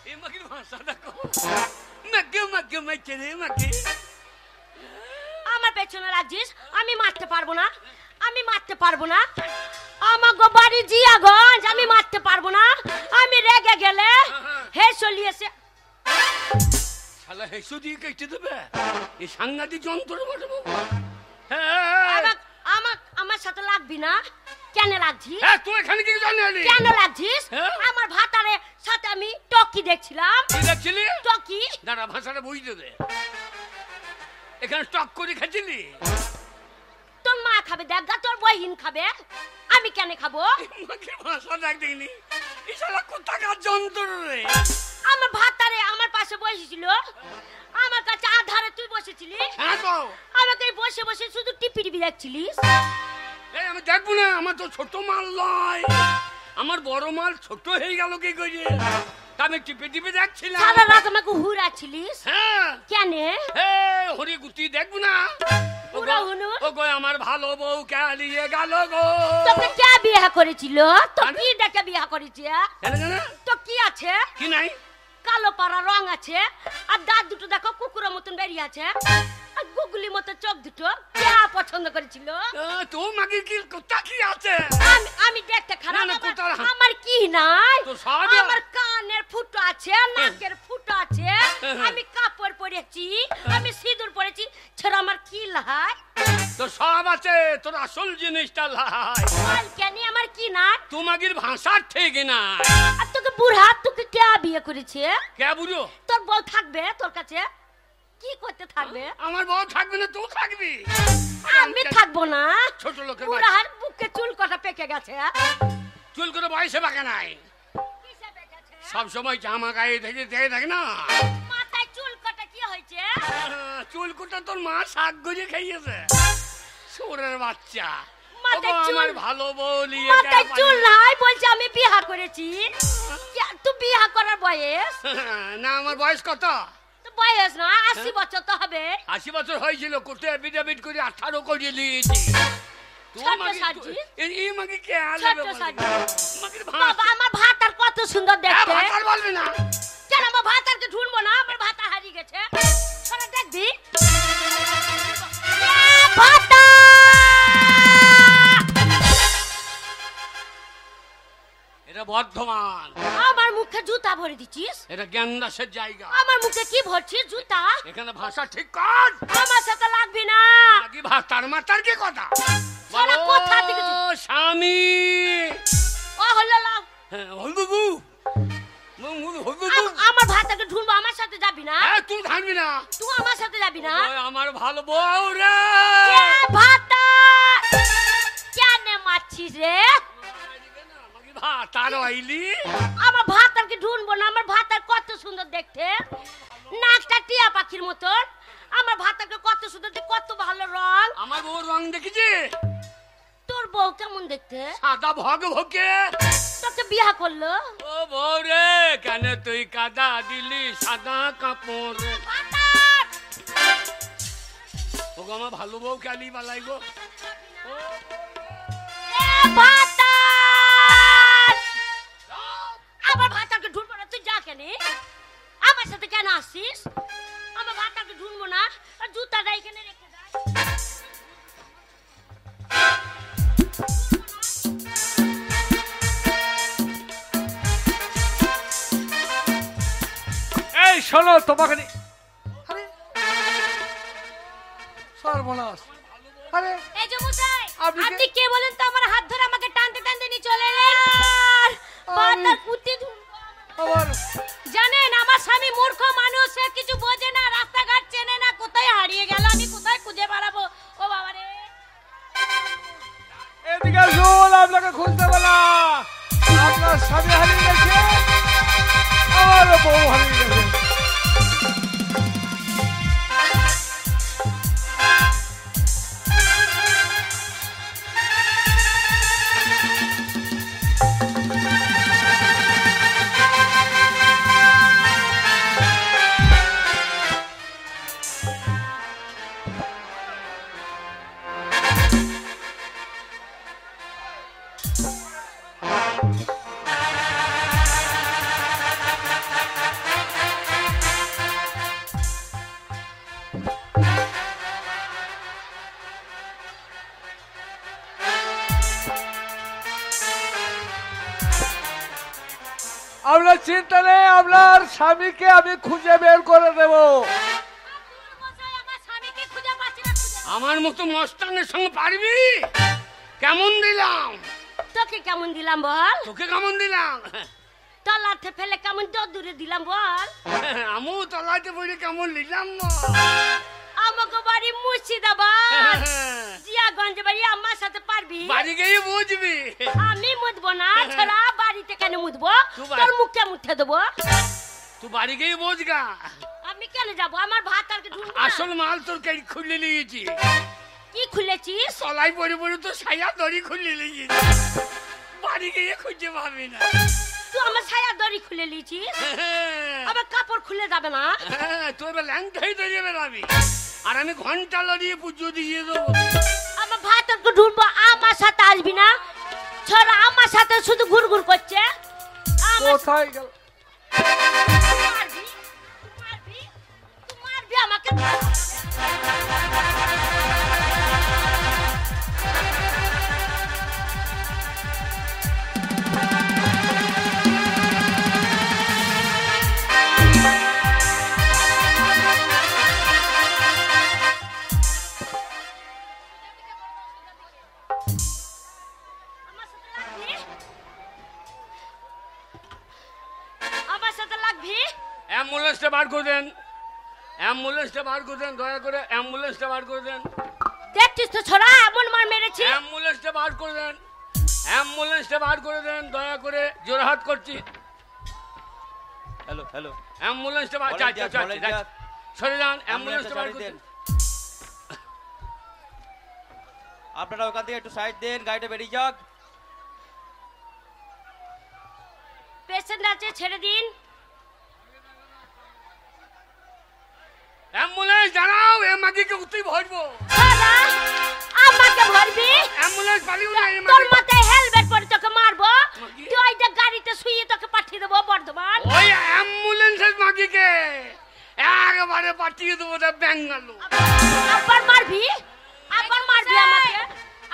এই মাগির ভাষা দেখো। মাগে মাগে মারছে রে মাগে। আমার পেছনে লাগছিস। আমি মারতে পারবো না, আমি মারতে পারবো না। আমাগো বাড়ি জিয়াগঞ্জ, আমি মারতে পারবো না। আমি রেগে গেলে হে চলিয়েছে। শালা হেসু দিয়ে কেটে দেবে। এই সাংঘাতিক যন্ত্র বটে বাবা। আমার সাথে লাগবি না। কেন লাগছিস? হ্যাঁ, তুই এখানে কি জানি? কেন লাগছিস? হ্যাঁ? আমার ভাতারে সাথে আমি টকি দেখছিলাম। কি দেখছিলি? টকি। দাঁড়া, ভাষাটা বুঝতে দে। এখানে স্টক করে খাচ্ছিলি? তোর মা খাবে, দেখা তোর বহিন খাবে, আমি কেন খাবো? মাগির ভাষা দেখ দেখিনি। এই শালা কোথাকার যন্ত্র রে? আমার ভাতারে আমার পাশে বসেছিল, আমার কাছে আধারে তুই বসেছিলি। হ্যাঁ তো। আমাকে বসে বসে শুধু টিপি টিপি দেখছিলিস। এই আমি দেখবো না, আমার তো ছোট মাল নয়। আমার বড় মাল ছোট হয়ে গেল কি করে? তা আমি টিপে টিপে দেখছিলাম। সারা রাত আমাকে হুড়াচ্ছিলিস। হ্যাঁ। কেন? হরি গুতি দেখবো না? হুড়া হুনু। ও গো আমার ভালো বউ কালিয়ে গেল গো। তোকে কে বিয়ে করেছিল? তো কি দেখে বিয়ে করেছে? তো কি আছে? কি নাই? কালো পাড়া রং আছে, আর দাঁত দুটো দেখো কুকুরের মতন বেরিয়ে আছে, আর গুগলি মতো চোখ দুটো। কে পছন্দ করেছিল? তো মাগির কি কোথা কি আছে? আমি দেখতে খারাপ, না, কোথায়? আমার কি নাই? তো সবই আমার কানের ফুটো আছে, নাকের ফুটো আছে, আমি কাপড় পরেছি, আমি সিঁদুর পরেছি, ছেড়ে আমার কি লাই? তো সব আছে, তোর আসল জিনিসটা লাই। কেন আমার কি নাই? তোমাগির ভাষা ঠিক না। আর তোকে বুড়া, তোকে কে বিয়ে করেছে? কে বুড়ো? তোর বউ থাকবে তোর কাছে? কি করতে থাকবে? আমার বউ থাকবে না, তুই থাকবি। আমি থাকবো না। ছোট লোকের বুড়ার বুকে চুল কটা পেকে গেছে। চুল করে বয়সে বাঁকা নাই। সব সময় জামা গায়ে থেকে থাকে না। মাথায় চুল কটা কি হয়েছে? চুল কোটা তোর মা শাক গজে খাইয়েছে। সুরের বাচ্চা। মাথায় চুল, আমার ভালো বলি। মাথায় চুল নাই, বলছে আমি বিয়ে করেছি। তুই বিয়ে করার বয়স? না, আমার বয়স কত? বয়স না, 80 বছর তো হবে। 80 বছর হয়েছিল, করতে এফিডেভিট করে 18 করিয়ে দিয়েছি। বাবা আমার ভাতার কত সুন্দর দেখতে। বলবি না কেন? আমার ভাতারকে ঢুনবো না? আমার ভাতা হারিয়ে গেছে। শোনা দেখবি ভাতা। এটা বর্ধমান। আমার মুখে জুতা ভরে দিচ্ছিস? এটা জ্ঞানদাসের জায়গা। আমার মুখে কি ভরছিস জুতা? এখানে ভাষা ঠিক কর। আমার সাথে লাগবি না। নাকি ভাতার মাতার কি কথা? শালা কোথা থেকে স্বামী? ও হলো লাভ। হলবু আমার ভাতাকে ঢুনবো, আমার সাথে যাবি না? তুই থাকবি না। তুই আমার সাথে যাবি না? আমার ভালো বউ রে। ভাতা কেন মারছিস রে? ভাতার আইলি? আমার ভাতারকে ঢুনবো না। আমার ভাতার কত সুন্দর দেখতে, নাকটা টিয়া পাখির মতন। আমার ভাতারকে কত সুন্দর দেখতে, কত ভালো রং। আমার বউর রং দেখেছি? তোর বউ কেমন দেখতে? সাদা ভগ ভকে। তোকে বিয়া করলো? ও বউ রে, কেন তুই কাদা দিলি সাদা কাপড়? ও গো আমার ভালো বউ কালি বালাই গো। আমার ভাতাকে ঢুনবো না। তুই যা কেন? আমার সাথে কেন আসছিস? আমার ভাতাকে ঢুনবো না। জুতাটা এখানে রেখে দেয়। এই শোনো, তোমাকে আরে সর্বনাশ। আরে এই যে মশাই, আপনি আপনি কে বলেন তো? আমার হাত ধরে আমাকে টানতে টানতে নিয়ে চলে এলেন। বাতার কুত্তি আবার জানেন আমার স্বামী মূর্খ মানুষ, সে কিছু বোঝে না, রাস্তাঘাট চেনে না, কোথায় স্বামী হারিয়ে গেছে, আমারও বউ হারিয়ে গেছে। আপনার চিন্তা নেই, আপনার স্বামীকে আমি খুঁজে বের করে দেব। মশাই, আমার স্বামীকে খুঁজে পাচ্ছি না, আমার মতো মস্তানের সঙ্গে পারবি? কেমন দিলাম তোকে কেমন দিলাম বল? তোকে? কেমন দিলাম? তলাতে ফেলে কেমন দূরে দিলাম বল? আমিও তলাতে পড়ে কেমন নিলাম আমাকে বাড়ি মুর্শিদাবাদ, জিয়াগঞ্জ বাড়ি, আমার সাথে পারবি? বাড়ি গিয়ে বুঝবি। আমি মুদবো না, ছোড়া বাড়িতে কেন মুদবো? তুই বাড়ি- তোর মুখে মুঠে দেবো। তুই বাড়ি গিয়ে বোঝ গা। আমি কেন যাবো? আমার ভাত আর কি ঢুকবো না? আসল মাল তোর কেড়ে খুলে নিয়েছি। কি খুলেছিস? তলায় পড়ে পড়ে তো সায়া দড়ি খুলে নিয়েছি। বাড়ি গিয়ে খুঁজে পাবি না। তুই আমার ছায়া দড়ি খুলে নিয়েছিস, আমার কাপড় খুলে যাবে না? তুই এবার ল্যাংটাই ধরে বেড়াবি, আর আমি ঘন্টা লড়িয়ে পুজো দিয়ে দেবো। আমার ভাত আর কি ঢুকবো, আমার সাথে আসবি না? ছোড়া আমার সাথে শুধু ঘুরঘুর করছে। আমার কোথায় গেল? মারবি, মারবি, মারবি আমাকে। আমার সাথে লাগবি? অ্যাম্বুলেন্সটা বার করে দেন, অ্যাম্বুলেন্সটা বার করে দেন, দয়া করে অ্যাম্বুলেন্সটা বার করে দেন। দেখছিস তো ছোড়া এমন মার মেরেছি। অ্যাম্বুলেন্সটা বার করে দেন, অ্যাম্বুলেন্সটা বার করে দেন, দয়া করে জোরহাট করছি। হ্যালো হ্যালো, অ্যাম্বুলেন্সটা বার সরে যান, অ্যাম্বুলেন্সটা বার করে দেন। আপনারা ওখান থেকে একটু সাইড দেন, গাড়িটা বেরিয়ে যাক। পেশেন্ট আছে, ছেড়ে দিন। অ্যাম্বুলেন্স দাঁড়াও, এ মাগিকে উঠতেই ভরবো। ছোড়া আমাকে ভরবি? অ্যাম্বুলেন্স পালিও না, এ তোর মাগি। মাথায় হেলমেট পরে তোকে মারবো, মাগি? তুই ওইটা গাড়িতে শুয়ে তোকে পাঠিয়ে দেবো বর্ধমান। ওই অ্যাম্বুলেন্সের মাগিকে একবারে পাঠিয়ে দেবো ব্যাঙ্গালো। আবার মারবি? আবার মারবি আমাকে?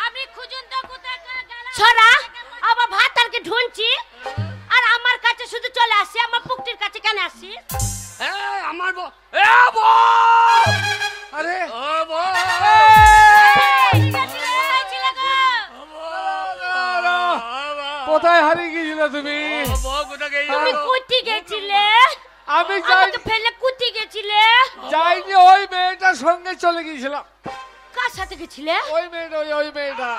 আমি খুঁজুন তো কোথায় গেল। ছোড়া আবার ভাত আর কি ঢুনছি, আর আমার কাছে শুধু চলে আসি, আমার পুকটির কাছে কেন আসিস? আমার বউ, এ বউ, আরে ও বউ, কোথায় হারিয়ে গিয়েছিলে তুমি? ও বউ, কোথায় গেলি? তুমি কুতি গেছিলে? আমি যাই আমাকে ফেলে কুতি গেছিলে? যাইনি, ওই মেয়েটার সঙ্গে চলে গিয়েছিলাম। কার সাথে গেছিলে? ওই মেয়েটা, ওই মেয়েটা।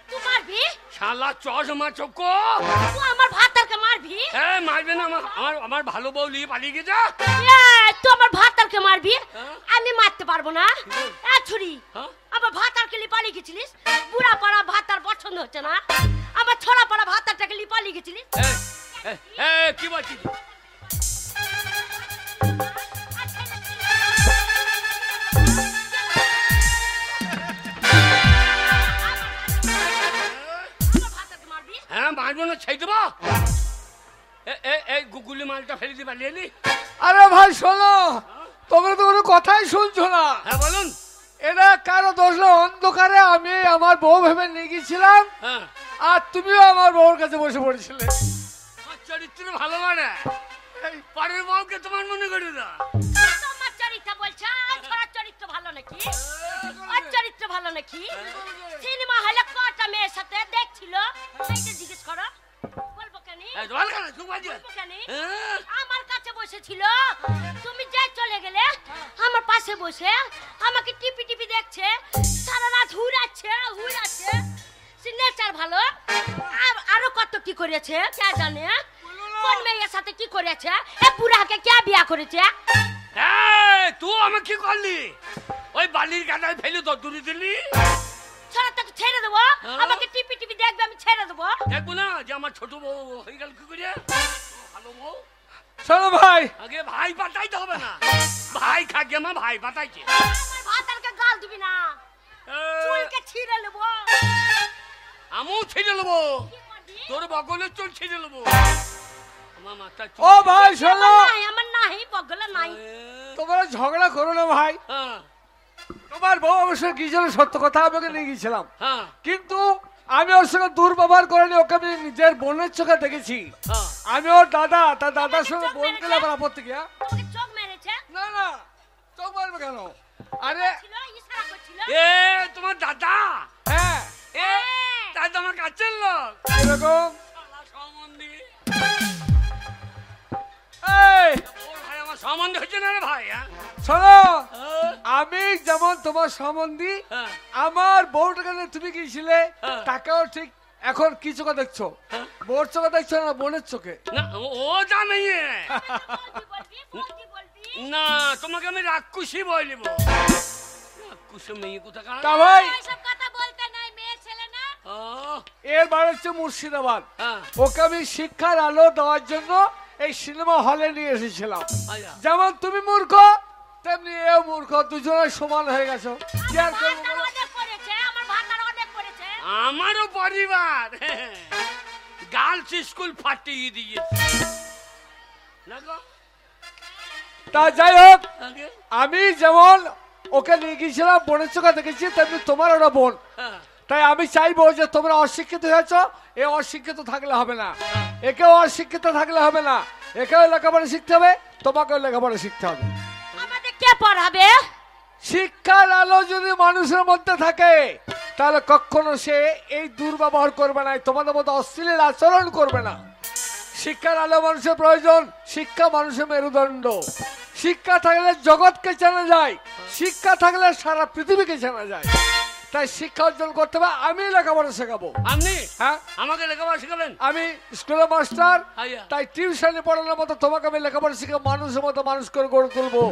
তুই মারবি? শালা চশমা চোখো। তুই আমার ভাতারকে মারবি? হ্যাঁ, মারবে না, আমার ভালো বউ নিয়ে পালিয়ে গেছে। তুই আমার ভাতারকে মারবি? হ্যাঁ। আমি মারতে পারবো না। ছুরি হ্যাঁ? আমার ভাতারকে লিয়ে পালিয়ে গেছিলিস? বুড়া পাড়া ভাতার পছন্দ হচ্ছে না, আমার ছড়া পাড়া ভাতারটাকে লিয়ে পালিয়ে গেছিলিস? কি বলছিস? আমার ভাতারকে মারবি? হ্যাঁ, মারবো না, ছেড়ে দেবো। এই গুগুলি মালটা ফেলে দিয়ে পালিয়ে এলি? আরে ভাই শোনো, তোমরা তো কোনো কথাই শুনছো না। হ্যাঁ, বলুন। এটা কারো দোষ না, অন্ধকারে আমি আমার বউ ভেবে নিয়ে গেছিলাম, হ্যাঁ, আর তুমিও আমার বউর কাছে বসে পড়েছিলে। আমার চরিত্র ভালো মানে এই পরের বউকে তোমার মনে করি না। তোমার চরিত্র বলছে, আর ছড়ার চরিত্র ভালো নাকি? ওর চরিত্র ভালো নাকি? সিনেমা হলে কটা মেয়ের সাথে দেখছিল, সেইটা জিজ্ঞেস করো। বলবো কেন? জল খানা, চুপ বাজি। বলবো কেন? হ্যাঁ, আমার কাছে বসেছিল, তুমি যে চলে গেলে আমার পাশে বসে আমাকে টিপি টিপি দেখছে, সারা রাত হুড়াচ্ছে হুড়াচ্ছে। সে নেচার ভালো, আরো কত কি করেছে কে জানে, কোন মেয়ের সাথে কি করেছে, এ বুড়াকে কে বিয়া করেছে। তুই আমাকে কি করলি? ওই বালির গাদায় ফেলে তো দূরে দিলি। ছাড়া তাকে ছেড়ে দেবো, আমাকে টিপি টিপি দেখবে আমি ছেড়ে দেবো। দেখবো না যে আমার ছোট বউ হয়ে গেল কি করে? ভালো বউ। শোনো ভাই, আগে ভাই বাতাইতে হবে না, ভাই খাগে মা ভাই বাতাইছে। আমার ভাতারকে গাল দিবি না, চুলকে ছিঁড়ে নেবো। আমিও ছিঁড়ে নেবো, তোর বগলের চুল ছিঁড়ে নেবো। ও ভাই শোনো, আমার নাই বগলে নাই। তোমরা ঝগড়া করো না ভাই। তোমার বউ অবশ্য গিয়েছিল, সত্য কথা আমাকে নিয়ে গিয়েছিলাম, কিন্তু আমি ওর সঙ্গে দুর্ব্যবহার করিনি, ওকে আমি নিজের বোনের চোখে দেখেছি। আমি ওর দাদা, তার দাদার সঙ্গে বোন গেলে আমার আপত্তি কি? চোখ মেরেছে? না না, চোখ মারবে কেন? আরে এ তোমার দাদা? হ্যাঁ, এ তাই তো আমার কাছের লোক। এরকম সম্বন্ধী ভাই আমার সম্বন্ধ হচ্ছে না রে ভাই। শোনো, আমি যেমন তোমার সম্বন্ধী, আমার বউটাকে নিয়ে তুমি গিয়েছিলে, তাকেও ঠিক এখন কি চোখে দেখছো? বউর চোখে দেখছো না বোনের চোখে? না ও জানে না, তোমাকে আমি রাক্ষসী বলিব। রাক্ষসী মেয়ে কোথাকার? তা ভাই এসব কথা বলতে নাই, মেয়ে ছেলে না। এর বাড়ি হচ্ছে মুর্শিদাবাদ। ওকে আমি শিক্ষার আলো দেওয়ার জন্য এই সিনেমা হলে নিয়ে এসেছিলাম। যেমন তুমি মূর্খ তেমনি এও মূর্খ, দুজনে সমান হয়ে গেছো। কি আর করবো বলো? আমারও পরিবার গার্লস স্কুল ফাটিয়ে দিয়েছে। তা যাই হোক, আমি যেমন ওকে নিয়ে গিয়েছিলাম বোনের চোখে দেখেছি, তেমনি তোমার ওরা বোন। তাই আমি চাইবো যে তোমরা অশিক্ষিত হয়েছ, এ অশিক্ষিত থাকলে হবে না, একেও অশিক্ষিত থাকলে হবে না, একেও লেখাপড়া শিখতে হবে, তোমাকেও লেখাপড়া শিখতে হবে। আমাদের কে পড়াবে? শিক্ষার আলো যদি মানুষের মধ্যে থাকে তাহলে কখনো সে এই দুর্ব্যবহার করবে না, তোমাদের মধ্যে অশ্লীল আচরণ করবে না। শিক্ষার আলো মানুষের প্রয়োজন, শিক্ষা মানুষের মেরুদণ্ড। শিক্ষা থাকলে জগৎকে চেনা যায়, শিক্ষা থাকলে সারা পৃথিবীকে চেনা যায়। তাই শিক্ষা অর্জন করতে হবে। আমি লেখাপড়া শেখাবো। আপনি? হ্যাঁ, আমাকে লেখাপড়া শেখাবেন? আমি স্কুলের মাস্টার, আইয়া। তাই টিউশনে পড়ানোর মতো তোমাকে আমি লেখাপড়া শিখে মানুষের মতো মানুষ করে গড়ে তুলবো।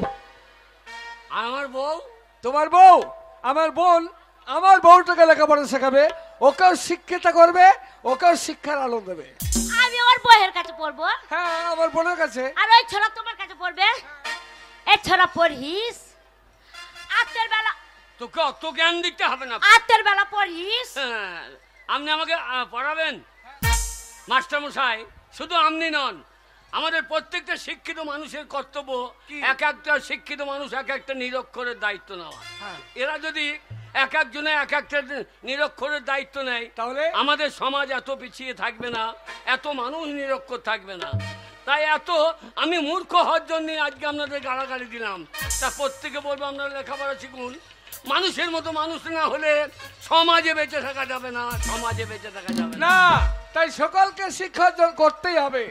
আমার বউ? তোমার বউ আমার বোন, আমার বউটাকে লেখাপড়া শেখাবে, ওকেও শিক্ষিত করবে, ওকেও শিক্ষার আলো দেবে। আমি ওর বউয়ের কাছে পড়বো? হ্যাঁ, আমার বোনের কাছে। আর ওই ছোড়া তোমার কাছে পড়বে? এই ছোড়া পড়িস, আতের বেলা তোকে অত জ্ঞান দিতে হবে না। আতের বেলা পড়িস। আপনি আমাকে পড়াবেন? মাস্টার মশাই, শুধু আপনি নন, আমাদের প্রত্যেকটা শিক্ষিত মানুষের কর্তব্য এক একটা শিক্ষিত মানুষ এক একটা নিরক্ষরের দায়িত্ব নেওয়া। এরা যদি এক একজনে এক একটা নিরক্ষরের দায়িত্ব নেয় তাহলে আমাদের সমাজ এত পিছিয়ে থাকবে না, এত মানুষ নিরক্ষর থাকবে না। তাই এত আমি মূর্খ হওয়ার জন্য আজকে আপনাদের গালাগালি দিলাম। তা প্রত্যেকে বলবো আপনারা লেখাপড়া শিখুন। মানুষের মতো মানুষ না হলে সমাজে বেঁচে থাকা যাবে না, সমাজে বেঁচে থাকা যাবে না। তাই সকলকে শিক্ষা অর্জন করতেই হবে।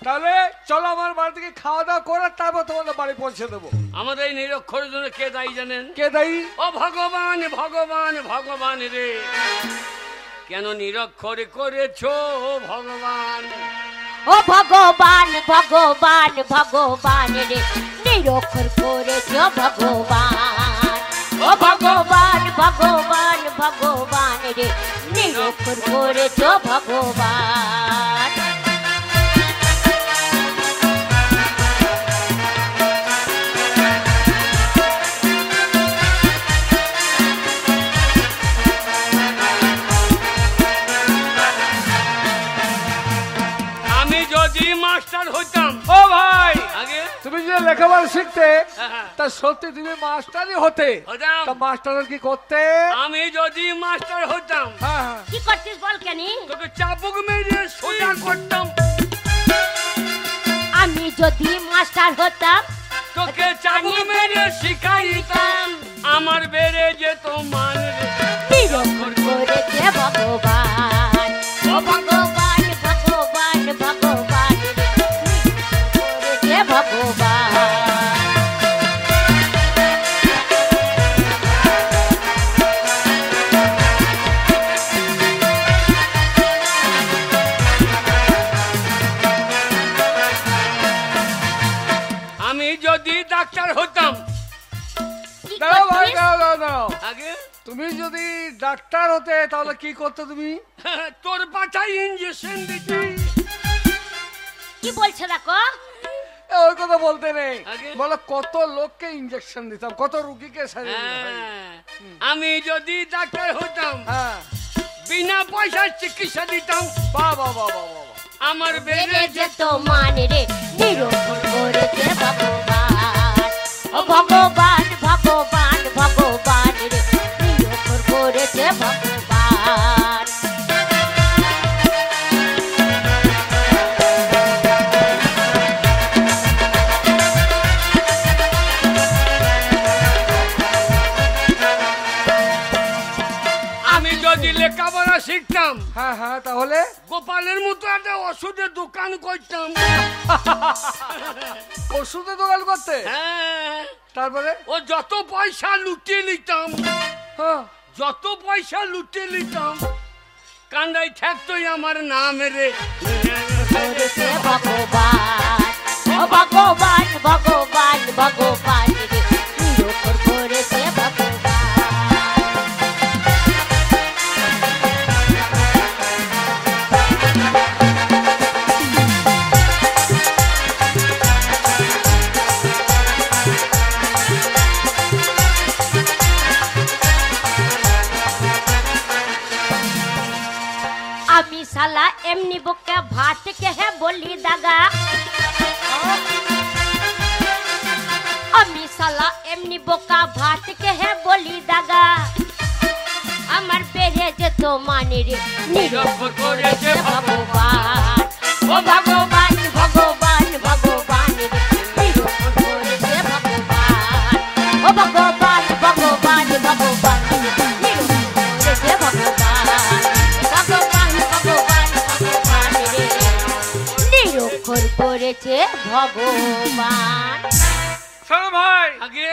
তাহলে চলো আমার বাড়ি থেকে খাওয়া দাওয়া করে তারপর তোমাদের বাড়ি পৌঁছে দেবো। আমাদের এই নিরক্ষরের জন্য কে দায়ী জানেন? কে দায়ী? ও ভগবান, ভগবান, ভগবান রে, কেন নিরক্ষর করেছো ভগবান? ও ভগবান, ভগবান, ভগবান রে, নিরক্ষর করেছো ভগবান। ও ভগবান, ভগবান, ভগবান রে, নিরক্ষর করেছো ভগবান। আমি যদি মাস্টার হইতাম। ও ভাই, আগে তুমি যে লেখাপড়া শিখতে তা সত্যি তুমি মাস্টারই হতে, তা মাস্টার কি করতে? আমি যদি মাস্টার হইতাম কি করতিস বল কেনি? তোকে চাবুক মেরে সোজা করতাম। আমি যদি মাস্টার হতাম তোকে চাবুক মেরে শিখাইতাম, আমার বেড়ে যেত মান। নিরক্ষর করেছে ভগবান। ও ভগবান, ভগবান, ভগবান রে, নিরক্ষর করেছে ভগবান। ডাক্তার হতে তাহলে কি করতে তুমি? তোর পাছায় ইঞ্জেকশন দিতে। কি বলছো দেখো? ওই কথা বলতে নেই, আগে? বলো কত লোককে ইঞ্জেকশন দিতাম, কত রুগীকে সারিয়ে দিতাম। হ্যাঁ, আমি যদি ডাক্তার হতাম হ্যাঁ, বিনা পয়সার চিকিৎসা দিতাম। বাহ বাহ বাহ বাহ বাহ। আমার বেড়ে বেড়ে যেত মান রে নিরূপণ করেছে ভগবান। ও ভগবান ভগবান ভগবান রে নিরূপণ করেছে ভগবান। আমি যদি লেখাপড়া শিখতাম হ্যাঁ হ্যাঁ, তাহলে গোপালের মতো একটা ওষুধের দোকান করতাম। ওষুধের দোকান করতে? হ্যাঁ, তারপরে? ও যত পয়সা লুটিয়ে নিতাম, হ্যাঁ, যত পয়সা লুটিয়ে নিতাম, কান্দাই থাকতোই আমার নাম রে। করেছে ভগবান। ও ভগবান ভগবান ভগবান রে নিরূপণ করেছে ভগবান। আমি শালা এমনি বকে ভাত কে হে বলি দাগা। আমি শালা এমনি বোকা ভাত কে হে বলি দাগা। আমার বেড়ে যেত মানে রে নিরূপণ করেছে ভগবান। ও ভগবান ভগবান ভগবান রে নিরূপণ করেছে ভগবান। ও ভগবান ভগবান ভগবান রে নিরূপণ করেছে ভগবান। ভগবান ভগবান ভগবান রে নিরূপণ করেছে ভগবান। শোনো ভাই, আগে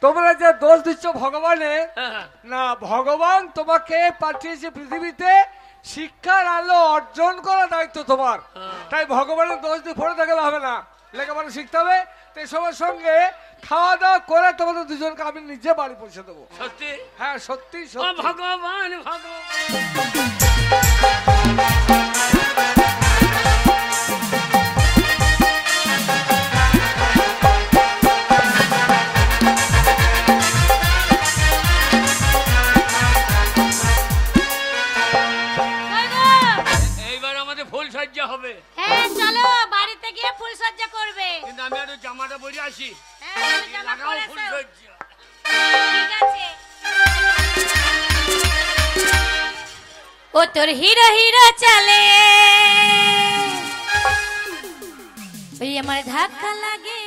তোমরা যে দোষ দিচ্ছ ভগবানে, হ্যাঁ, না, ভগবান তোমাকে পাঠিয়েছে পৃথিবীতে শিক্ষার আলো অর্জন করার দায়িত্ব তোমার। তাই ভগবানের দোষ দিয়ে পড়ে থাকলে হবে না, লেখাপড়া শিখতে হবে। তাই সবার সঙ্গে খাওয়া দাওয়া করে তোমাদের দুজনকে আমি নিজে বাড়ি পৌঁছে দেবো। সত্যি? হ্যাঁ, সত্যি ও সত্যি। ভগবান ভগবান। এইবার আমাদের ফুল সজ্জা হবে, হ্যাঁ চলো বাড়িতে গিয়ে ফুল সজ্জা করবে। কিন্তু আমি আরো জামাটা পরে আসি। হ্যাঁ তুমি জামা লাগাও পরে ফুল এসো। সজ্জা। ঠিক আছে। ও তোর হিরো হিরো চলে, ওই আমার ধাক্কা লাগে